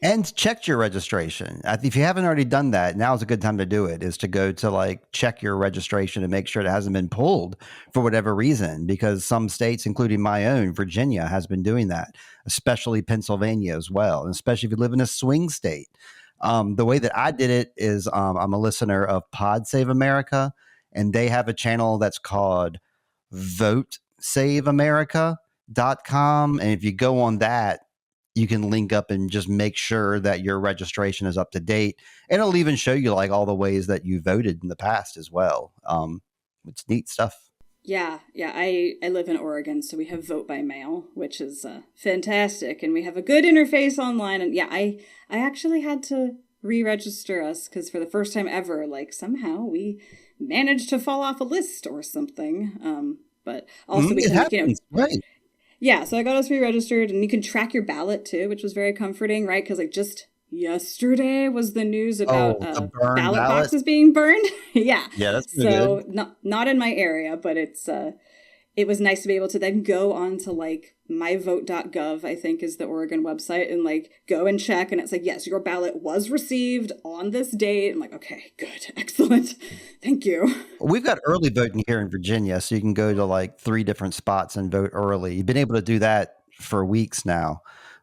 And check your registration. If you haven't already done that, now's a good time to do it, is to go to like check your registration and make sure it hasn't been pulled for whatever reason, because some states, including my own, Virginia, has been doing that, especially Pennsylvania as well. And especially if you live in a swing state. The way that I did it is I'm a listener of Pod Save America, and they have a channel that's called WoTSaveAmerica.com. And if you go on that, you can link up and just make sure that your registration is up to date. And it'll even show you like all the ways that you voted in the past as well. It's neat stuff. Yeah. I live in Oregon, so we have vote by mail, which is fantastic. And we have a good interface online. And yeah, I actually had to re-register us because for the first time ever, like somehow we managed to fall off a list or something. But also we can, right. Yeah, so I got us re-registered, and you can track your ballot, too, which was very comforting, right? Because, like, just yesterday was the news about ballot boxes being burned. Yeah, that's so good. Not in my area, but it was nice to be able to then go on to, like, myvote.gov, I think is the Oregon website, and, like, go and check, and it's like, yes, your ballot was received on this date. I'm like, okay, good, excellent, thank you. We've got early voting here in Virginia, so you can go to like 3 different spots and vote early. You've been able to do that for weeks now.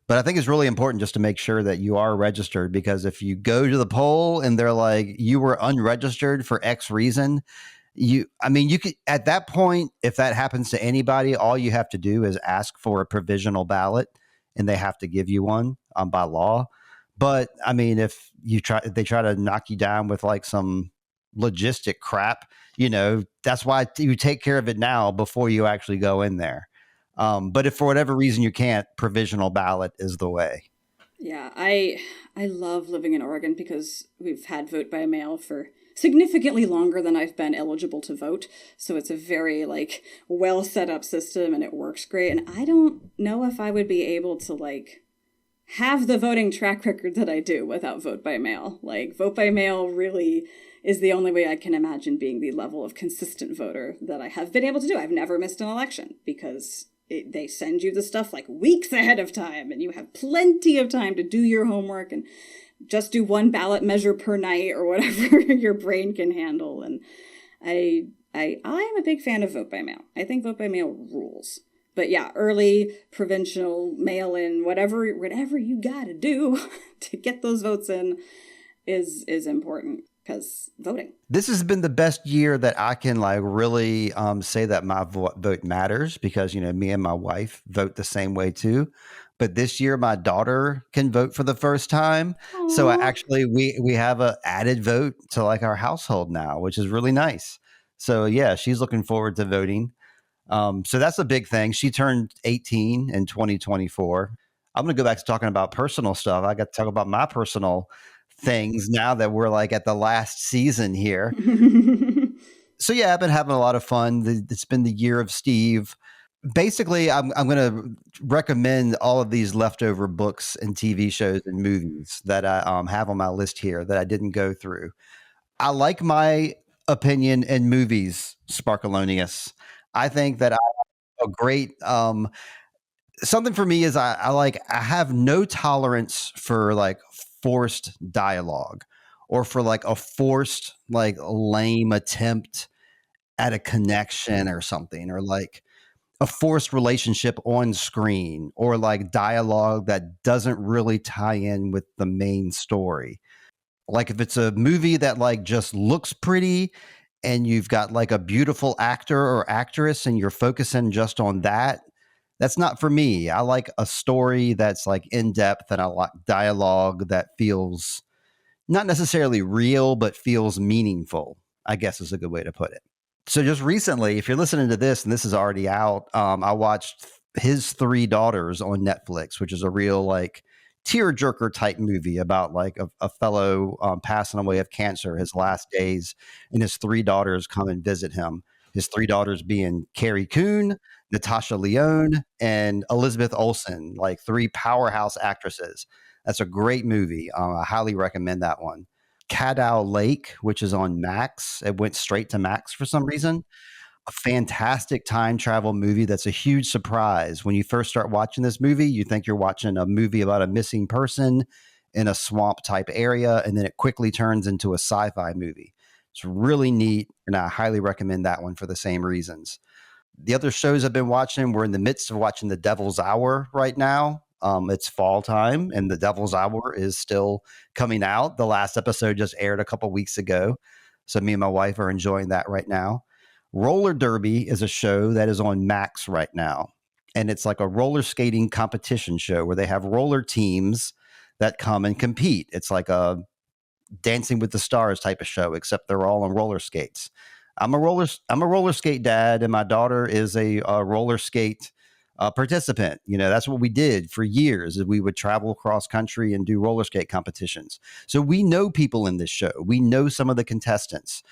But I think it's really important just to make sure that you are registered, because if you go to the poll and they're like, you were unregistered for X reason, you could, at that point, if that happens to anybody, all you have to do is ask for a provisional ballot, and they have to give you one by law. But I mean, if they try to knock you down with like some logistic crap, that's why you take care of it now before you actually go in there. But if for whatever reason you can't, provisional ballot is the way. Yeah, I love living in Oregon because we've had vote by mail for significantly longer than I've been eligible to vote. So it's a very like well set up system and it works great. And I don't know if I would be able to like have the voting track record that I do without vote by mail. Like vote by mail really is the only way I can imagine being the level of consistent voter that I have been able to do. I've never missed an election because they send you the stuff like weeks ahead of time and you have plenty of time to do your homework and just do one ballot measure per night or whatever your brain can handle. And I'm a big fan of vote by mail. I think vote by mail rules. But yeah, early provincial mail-in, whatever you got to do to get those votes in is important because voting. This has been the best year that I can like really say that my vote matters because, you know, me and my wife vote the same way too. But this year, my daughter can vote for the first time. Aww. So we have a added vote to like our household now, which is really nice. So yeah, she's looking forward to voting. So that's a big thing. She turned 18 in 2024. I'm going to go back to talking about personal stuff. I got to talk about my personal things now that we're like at the last season here. So yeah, I've been having a lot of fun. It's been the year of Steve. Basically, I'm going to recommend all of these leftover books and TV shows and movies that I have on my list here that I didn't go through. I like my opinion in movies, Sparkalonius. I think that I have a great something for me is I have no tolerance for like forced dialogue or for like a forced like lame attempt at a connection or something, or like a forced relationship on screen, or like dialogue that doesn't really tie in with the main story. Like if it's a movie that like just looks pretty and you've got like a beautiful actor or actress and you're focusing just on that, that's not for me. I like a story that's like in depth, and I like dialogue that feels not necessarily real, but feels meaningful, I guess is a good way to put it. So just recently, if you're listening to this and this is already out, I watched His Three Daughters on Netflix, which is a real like tearjerker type movie about like a fellow passing away of cancer, his last days, and his three daughters come and visit him. His three daughters being Carrie Coon, Natasha Lyonne, and Elizabeth Olsen, like three powerhouse actresses. That's a great movie. I highly recommend that one. Caddow Lake, which is on Max. It went straight to Max for some reason. A fantastic time travel movie that's a huge surprise. When you first start watching this movie, you think you're watching a movie about a missing person in a swamp type area, and then it quickly turns into a sci-fi movie. It's really neat, and I highly recommend that one for the same reasons. The other shows I've been watching, we're in the midst of watching The Devil's Hour right now. It's fall time, and The Devil's Hour is still coming out. The last episode just aired a couple weeks ago. So me and my wife are enjoying that right now. Roller Derby is a show that is on Max right now. And it's like a roller skating competition show where they have roller teams that come and compete. It's like a Dancing with the Stars type of show, except they're all on roller skates. I'm a roller skate dad, and my daughter is a roller skate participant. You know, that's what we did for years. Is we would travel across country and do roller skate competitions. So we know people in this show. We know some of the contestants.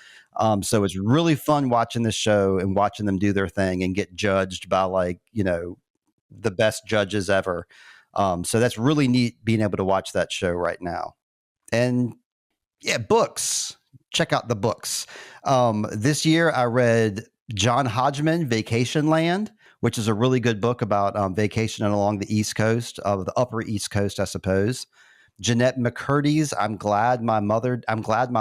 So it's really fun watching this show and watching them do their thing and get judged by like, you know, the best judges ever. So that's really neat being able to watch that show right now. And yeah, books. Check out the books. This year I read John Hodgman, Vacation Land, which is a really good book about vacationing along the East Coast, of the Upper East Coast, I suppose. Jeanette McCurdy's I'm Glad My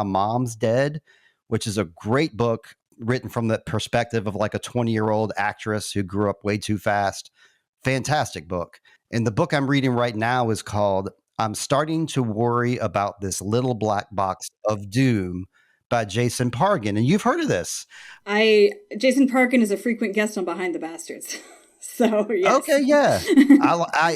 Mom's Dead, which is a great book written from the perspective of like a 20-year-old actress who grew up way too fast. Fantastic book. And the book I'm reading right now is called I'm Starting to Worry About This Little Black Box of Doom by Jason Pargin. And you've heard of this. Jason Pargin is a frequent guest on Behind the Bastards. So, yes. Okay, yeah.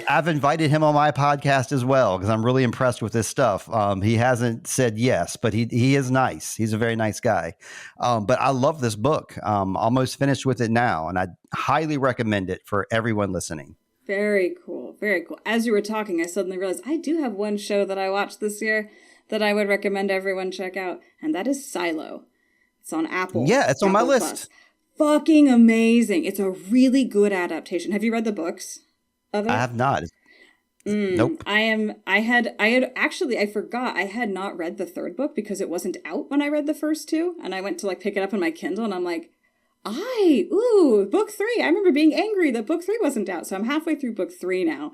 I've invited him on my podcast as well because I'm really impressed with his stuff. He hasn't said yes, but he is nice. He's a very nice guy. But I love this book. Almost finished with it now, and I highly recommend it for everyone listening. Very cool. Very cool. As you were talking, I suddenly realized I do have one show that I watched this year that I would recommend everyone check out, and that is Silo. It's on Apple. Yeah, it's on my Apple list. Plus. Fucking amazing. It's a really good adaptation. Have you read the books of it? I have not. Nope. I forgot I had not read the third book because it wasn't out when I read the first two. And I went to like pick it up on my Kindle and I'm like, book 3. I remember being angry that book 3 wasn't out. So I'm halfway through book 3 now.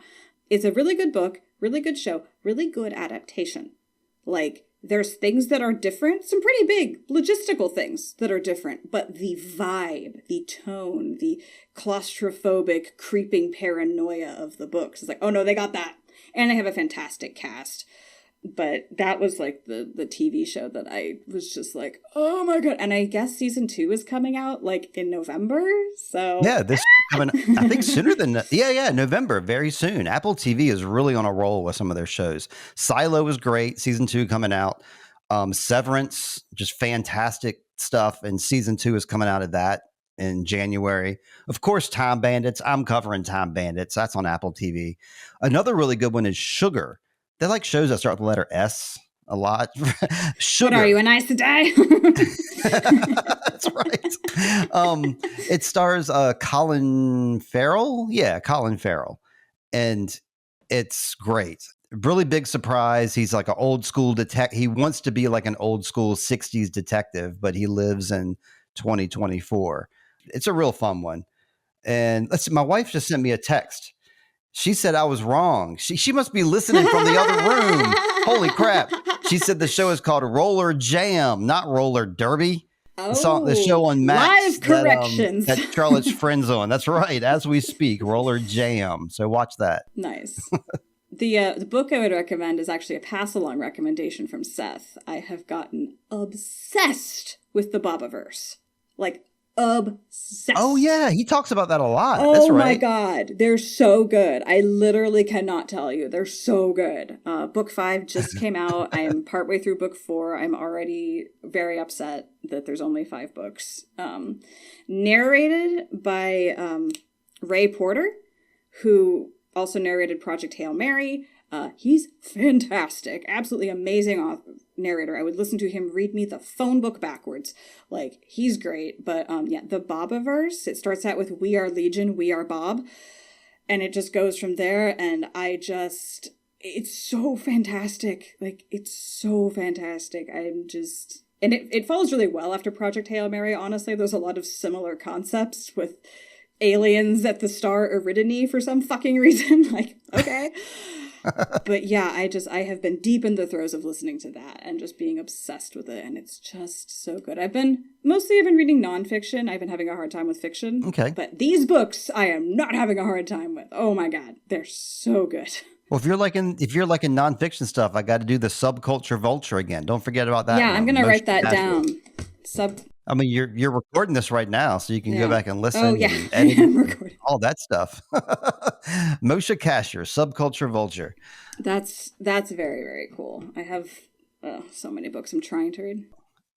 It's a really good book, really good show, really good adaptation. Like, there's things that are different, some pretty big logistical things that are different, but the vibe, the tone, the claustrophobic, creeping paranoia of the books is like, oh no, they got that. And they have a fantastic cast. But that was like the TV show that I was just like, oh my God. And I guess season 2 is coming out like in November. So yeah, this coming, I think sooner than November, very soon. Apple TV is really on a roll with some of their shows. Silo was great, season 2 coming out. Severance, just fantastic stuff, and season 2 is coming out of that in January. Of course, Time Bandits. I'm covering Time Bandits. That's on Apple TV. Another really good one is Sugar. They like shows that start with the letter S a lot. Sugar. What are you, an ice to die? That's right. It stars Colin Farrell. Yeah, Colin Farrell. And it's great. Really big surprise. He's like an old school detective. He wants to be like an old school 60s detective, but he lives in 2024. It's a real fun one. And let's see, my wife just sent me a text. She said I was wrong. She must be listening from the other room. Holy crap. She said the show is called Roller Jam, not Roller Derby. The show on Max. Live corrections. That Charlotte's friends on. That's right. As we speak, Roller Jam. So watch that. Nice. The book I would recommend is actually a pass-along recommendation from Seth. I have gotten obsessed with the Bobaverse. Like, obsessed. Oh, yeah. He talks about that a lot. Oh, that's right. my God. They're so good. I literally cannot tell you. They're so good. Book 5 just came out. I am partway through book 4. I'm already very upset that there's only 5 books. Narrated by Ray Porter, who also narrated Project Hail Mary. He's fantastic. Absolutely amazing narrator. I would listen to him read me the phone book backwards. Like, he's great. But the Bobaverse, it starts out with We Are Legion, We Are Bob. And it just goes from there. And it's so fantastic. Like, it's so fantastic. And it follows really well after Project Hail Mary, honestly. There's a lot of similar concepts with aliens at the star Eridani for some fucking reason. Like, okay. But yeah, I have been deep in the throes of listening to that and just being obsessed with it. And it's just so good. I've been reading nonfiction. I've been having a hard time with fiction. Okay. But these books, I am not having a hard time with. Oh my God. They're so good. Well, if you're like in nonfiction stuff, I got to do the Subculture Vulture again. Don't forget about that. Yeah, I'm going to write that down. I mean, you're recording this right now, so you can go back and listen. Oh, yeah. And edit, I'm recording. all that stuff. Moshe Kasher, Subculture Vulture. That's very, very cool. I have so many books I'm trying to read.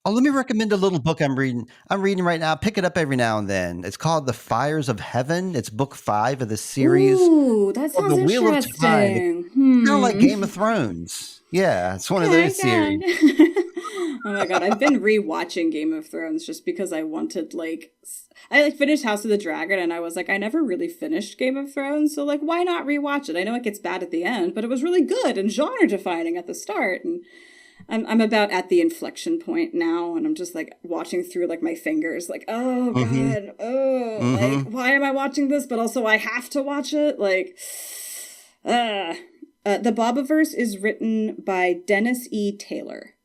Oh, let me recommend a little book I'm reading. I'm reading right now. Pick it up every now and then. It's called The Fires of Heaven. It's book 5 of the series. Ooh, that sounds The Wheel interesting. of Time. Kind of like Game of Thrones. Yeah, it's one of those series. Oh my God, I've been rewatching Game of Thrones just because I wanted, I finished House of the Dragon and I was like, I never really finished Game of Thrones, so why not rewatch it? I know it gets bad at the end, but it was really good and genre defining at the start, and I'm about at the inflection point now, and I'm just watching through my fingers, oh God, why am I watching this? But also I have to watch it. The Bobaverse is written by Dennis E. Taylor.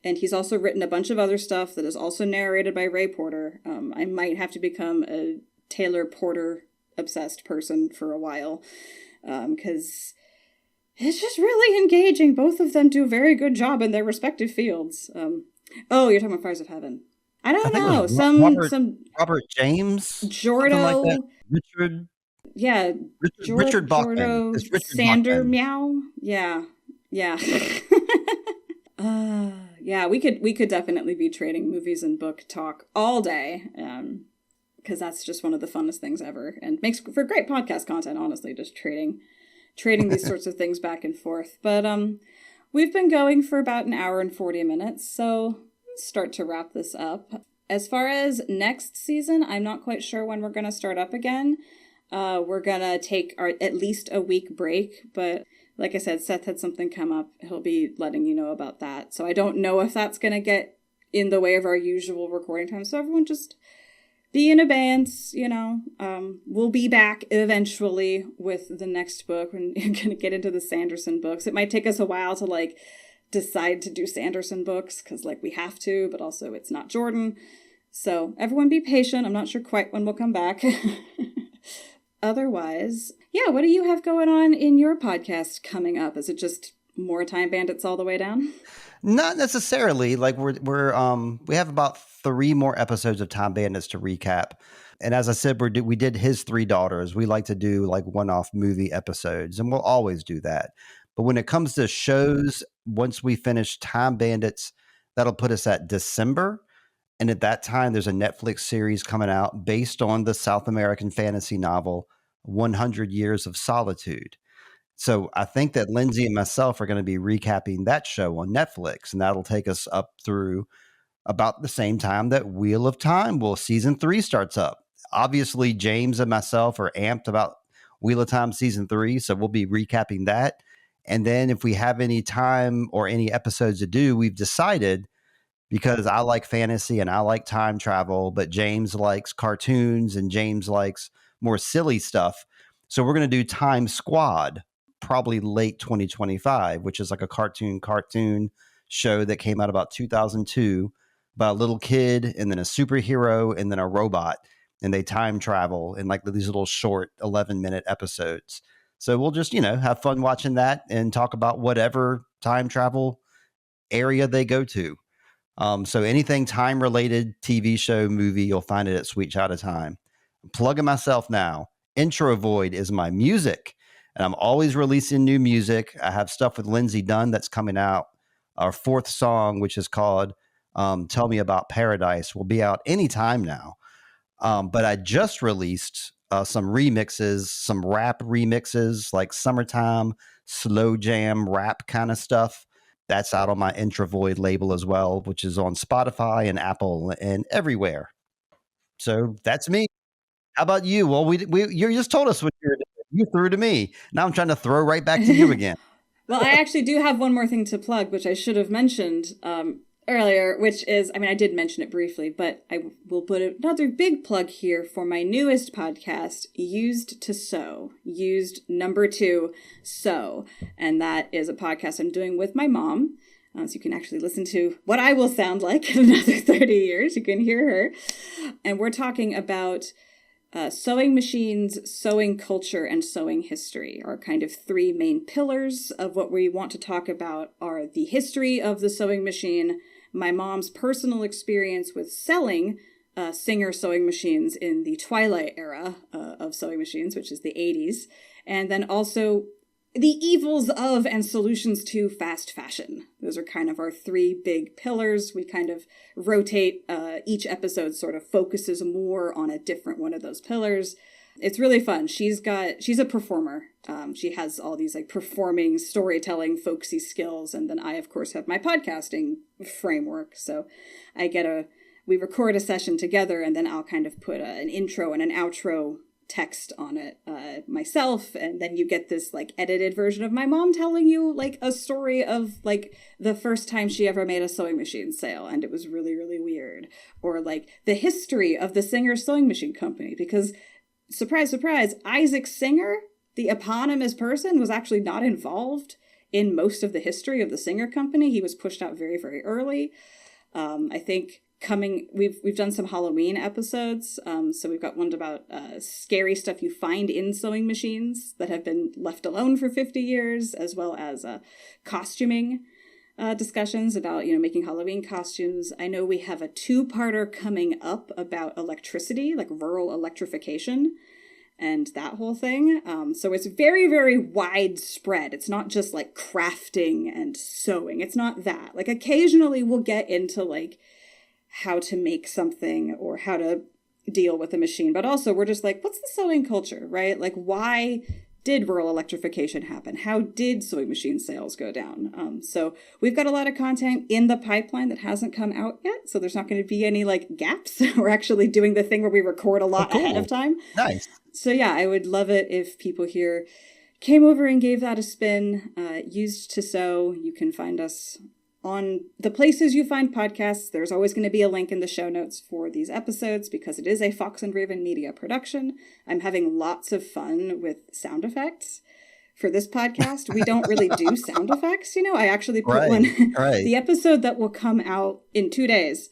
And he's also written a bunch of other stuff that is also narrated by Ray Porter. I might have to become a Taylor Porter obsessed person for a while, because it's just really engaging. Both of them do a very good job in their respective fields. You're talking about Fires of Heaven. I don't know. Some Robert James, Jordo, like Richard. Yeah, Richard Bachman. Jordo, It's Richard Sander Bachman. Meow. Yeah. Yeah, we could definitely be trading movies and book talk all day, because that's just one of the funnest things ever, and makes for great podcast content. Honestly, just trading these sorts of things back and forth. But We've been going for about an hour and 40 minutes, so let's start to wrap this up. As far as next season, I'm not quite sure when we're going to start up again. We're going to take at least a week break, but like I said, Seth had something come up. He'll be letting you know about that. So I don't know if that's going to get in the way of our usual recording time. So everyone just be in abeyance, We'll be back eventually with the next book. We're going to get into the Sanderson books. It might take us a while to decide to do Sanderson books because we have to, but also it's not Jordan. So everyone be patient. I'm not sure quite when we'll come back. Otherwise, yeah, what do you have going on in your podcast coming up? Is it just more Time Bandits all the way down? Not necessarily. We have about 3 more episodes of Time Bandits to recap. And as I said, we did His Three Daughters. We like to do one-off movie episodes, and we'll always do that. But when it comes to shows, once we finish Time Bandits, that'll put us at December. And at that time, there's a Netflix series coming out based on the South American fantasy novel, 100 Years of Solitude. So I think that Lindsay and myself are going to be recapping that show on Netflix, and that'll take us up through about the same time that Wheel of Time season 3 starts up. Obviously, James and myself are amped about Wheel of Time season 3, so we'll be recapping that. And then if we have any time or any episodes to do, we've decided, because I like fantasy and I like time travel, but James likes cartoons and James likes more silly stuff. So we're going to do Time Squad, probably late 2025, which is like a cartoon show that came out about 2002 about a little kid and then a superhero and then a robot. And they time travel in these little short 11-minute episodes. So we'll just, have fun watching that and talk about whatever time travel area they go to. So anything time related, TV show, movie, you'll find it at Sweet Child of Time. I'm plugging myself now. Intro Void is my music, and I'm always releasing new music. I have stuff with Lindsay Dunn that's coming out. Our 4th song, which is called Tell Me About Paradise, will be out anytime now. But I just released some remixes, some rap remixes, like summertime, slow jam, rap kind of stuff. That's out on my Intro Void label as well, which is on Spotify and Apple and everywhere. So that's me. How about you? Well, you just told us what you threw to me. Now I'm trying to throw right back to you again. Well, I actually do have one more thing to plug, which I should have mentioned earlier, which is, I did mention it briefly, but I will put another big plug here for my newest podcast, Used to Sew, Used number 2, Sew. And that is a podcast I'm doing with my mom. So you can actually listen to what I will sound like in another 30 years. You can hear her. And we're talking about sewing machines, sewing culture, and sewing history. Our kind of 3 main pillars of what we want to talk about are the history of the sewing machine, my mom's personal experience with selling Singer sewing machines in the twilight era of sewing machines, which is the 80s, and then also the evils of and solutions to fast fashion. Those are kind of our 3 big pillars. We kind of rotate. Each episode sort of focuses more on a different one of those pillars. It's really fun. She's a performer. She has all these performing, storytelling, folksy skills. And then I, of course, have my podcasting framework. So we record a session together, and then I'll kind of put an intro and an outro text on it myself. And then you get this edited version of my mom telling you a story of the first time she ever made a sewing machine sale. And it was really, really weird. Or the history of the Singer Sewing Machine Company, because surprise, surprise, Isaac Singer, the eponymous person, was actually not involved in most of the history of the Singer Company. He was pushed out very, very early. I think we've done some Halloween episodes. So we've got one about scary stuff you find in sewing machines that have been left alone for 50 years, as well as costuming discussions about, making Halloween costumes. I know we have a 2-parter coming up about electricity, rural electrification and that whole thing. So it's very, very widespread. It's not just crafting and sewing. It's not that. Occasionally we'll get into how to make something or how to deal with a machine, but also we're just what's the sewing culture, right? Why did rural electrification happen? How did sewing machine sales go down? So we've got a lot of content in the pipeline that hasn't come out yet. So there's not going to be any like gaps. We're actually doing the thing where we record a lot ahead of time. Nice. So yeah, I would love it if people here came over and gave that a spin. Used to Sew. You can find us on the places you find podcasts. There's always going to be a link in the show notes for these episodes because it is a Fox and Raven Media production. I'm having lots of fun with sound effects. For this podcast, we don't really do sound effects, you know. I actually put one. The episode that will come out in 2 days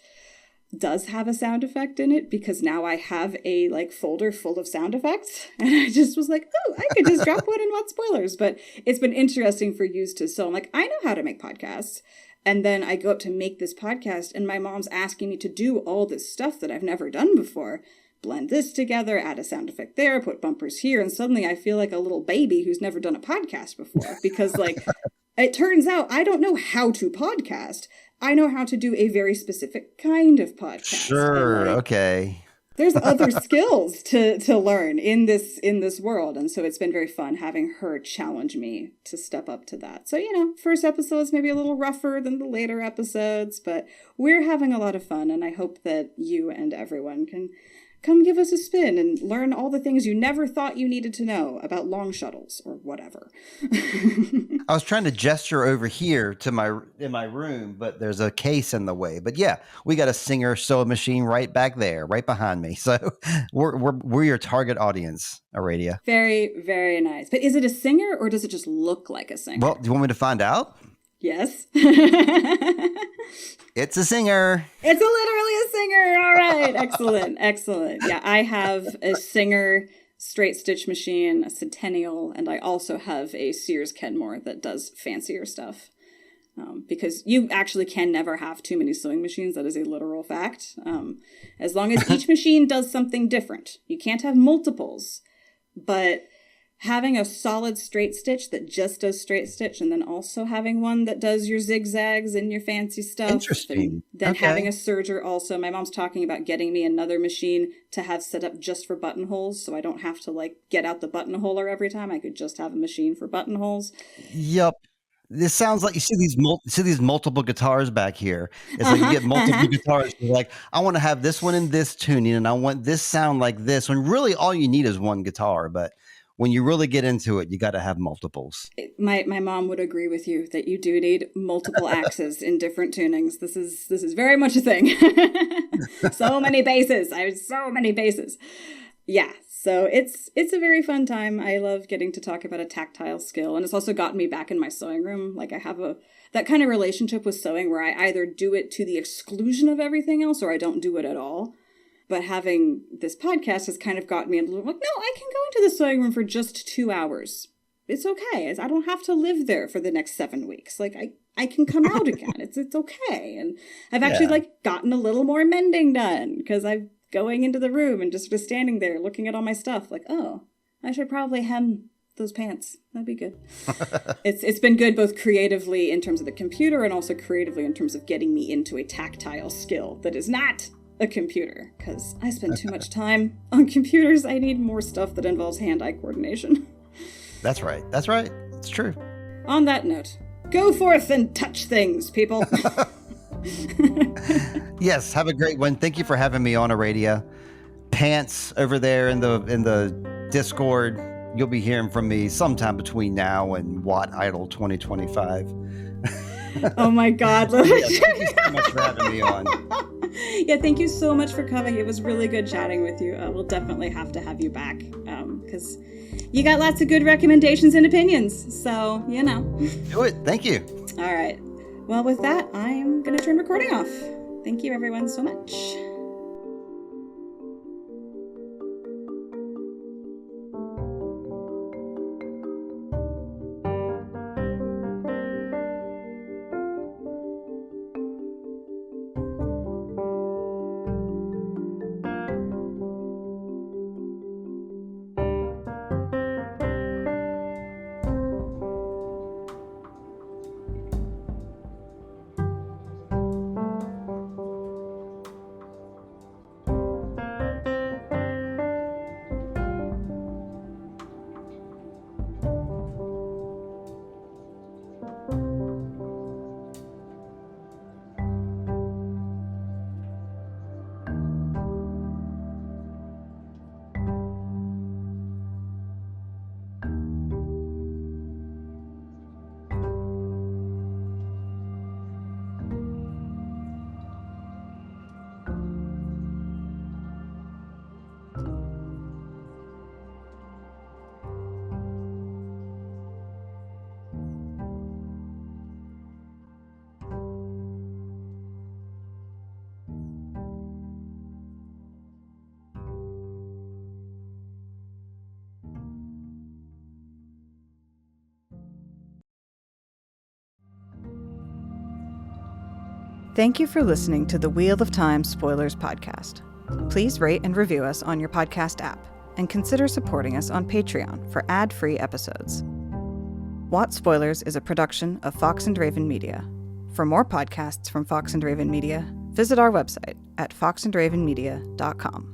does have a sound effect in it because now I have a like folder full of sound effects, and I just was like, oh, I could just drop one in WoTSpoilers. But it's been interesting for Used to Sew. I'm like, I know how to make podcasts. And then I go up to make this podcast, and my mom's asking me to do all this stuff that I've never done before. Blend this together, add a sound effect there, put bumpers here, and suddenly I feel like a little baby who's never done a podcast before. Because, like, it turns out I don't know how to podcast. I know how to do a very specific kind of podcast. Sure, okay. There's other skills to learn in this world. And so it's been very fun having her challenge me to step up to that. So, you know, first episode's maybe a little rougher than the later episodes, but we're having a lot of fun. And I hope that you and everyone can come give us a spin and learn all the things you never thought you needed to know about long shuttles or whatever. I was trying to gesture over here to in my room, but there's a case in the way. But yeah, we got a Singer sewing machine right back there, right behind me. So we're your target audience, Aradia. Very, very nice. But is it a Singer or does it just look like a Singer? Well, do you want me to find out? Yes. It's a Singer. It's literally a Singer. All right. Excellent. Excellent. Yeah, I have a Singer straight stitch machine, a Centennial, and I also have a Sears Kenmore that does fancier stuff. Because you actually can never have too many sewing machines. That is a literal fact. As long as each machine does something different. You can't have multiples. But having a solid straight stitch that just does straight stitch and then also having one that does your zigzags and your fancy stuff. Interesting. Then having a serger also. My mom's talking about getting me another machine to have set up just for buttonholes so I don't have to like get out the buttonholer every time. I could just have a machine for buttonholes. Yep. This sounds like you see these multiple guitars back here. It's like you get multiple guitars. You're like, I want to have this one in this tuning and I want this sound like this. When really all you need is one guitar, but when you really get into it, you got to have multiples. My mom would agree with you that you do need multiple axes in different tunings. This is very much a thing. So many bases. I have so many bases. Yeah. So it's a very fun time. I love getting to talk about a tactile skill, and it's also gotten me back in my sewing room. Like I have that kind of relationship with sewing where I either do it to the exclusion of everything else or I don't do it at all. But having this podcast has kind of gotten me a little like, no, I can go into the sewing room for just 2 hours. It's okay. I don't have to live there for the next 7 weeks. Like I can come out again. It's okay. And I've actually like gotten a little more mending done because I'm going into the room and just standing there looking at all my stuff like, oh, I should probably hem those pants. That'd be good. It's been good both creatively in terms of the computer and also creatively in terms of getting me into a tactile skill that is not a computer, because I spend too much time on computers. I need more stuff that involves hand-eye coordination. That's right. That's right. It's true. On that note, go forth and touch things, people. Yes, have a great one. Thank you for having me on Aradia. Pants over there in the Discord. You'll be hearing from me sometime between now and Watt Idol 2025. Oh my God. Thank you so much for having me on. Yeah, thank you so much for coming. It was really good chatting with you. We'll definitely have to have you back because you got lots of good recommendations and opinions. So, you know. Do it. Thank you. All right. Well, with that, I'm going to turn recording off. Thank you, everyone, so much. Thank you for listening to the Wheel of Time Spoilers podcast. Please rate and review us on your podcast app, and consider supporting us on Patreon for ad-free episodes. WoTSpoilers is a production of Fox and Raven Media. For more podcasts from Fox and Raven Media, visit our website at foxandravenmedia.com.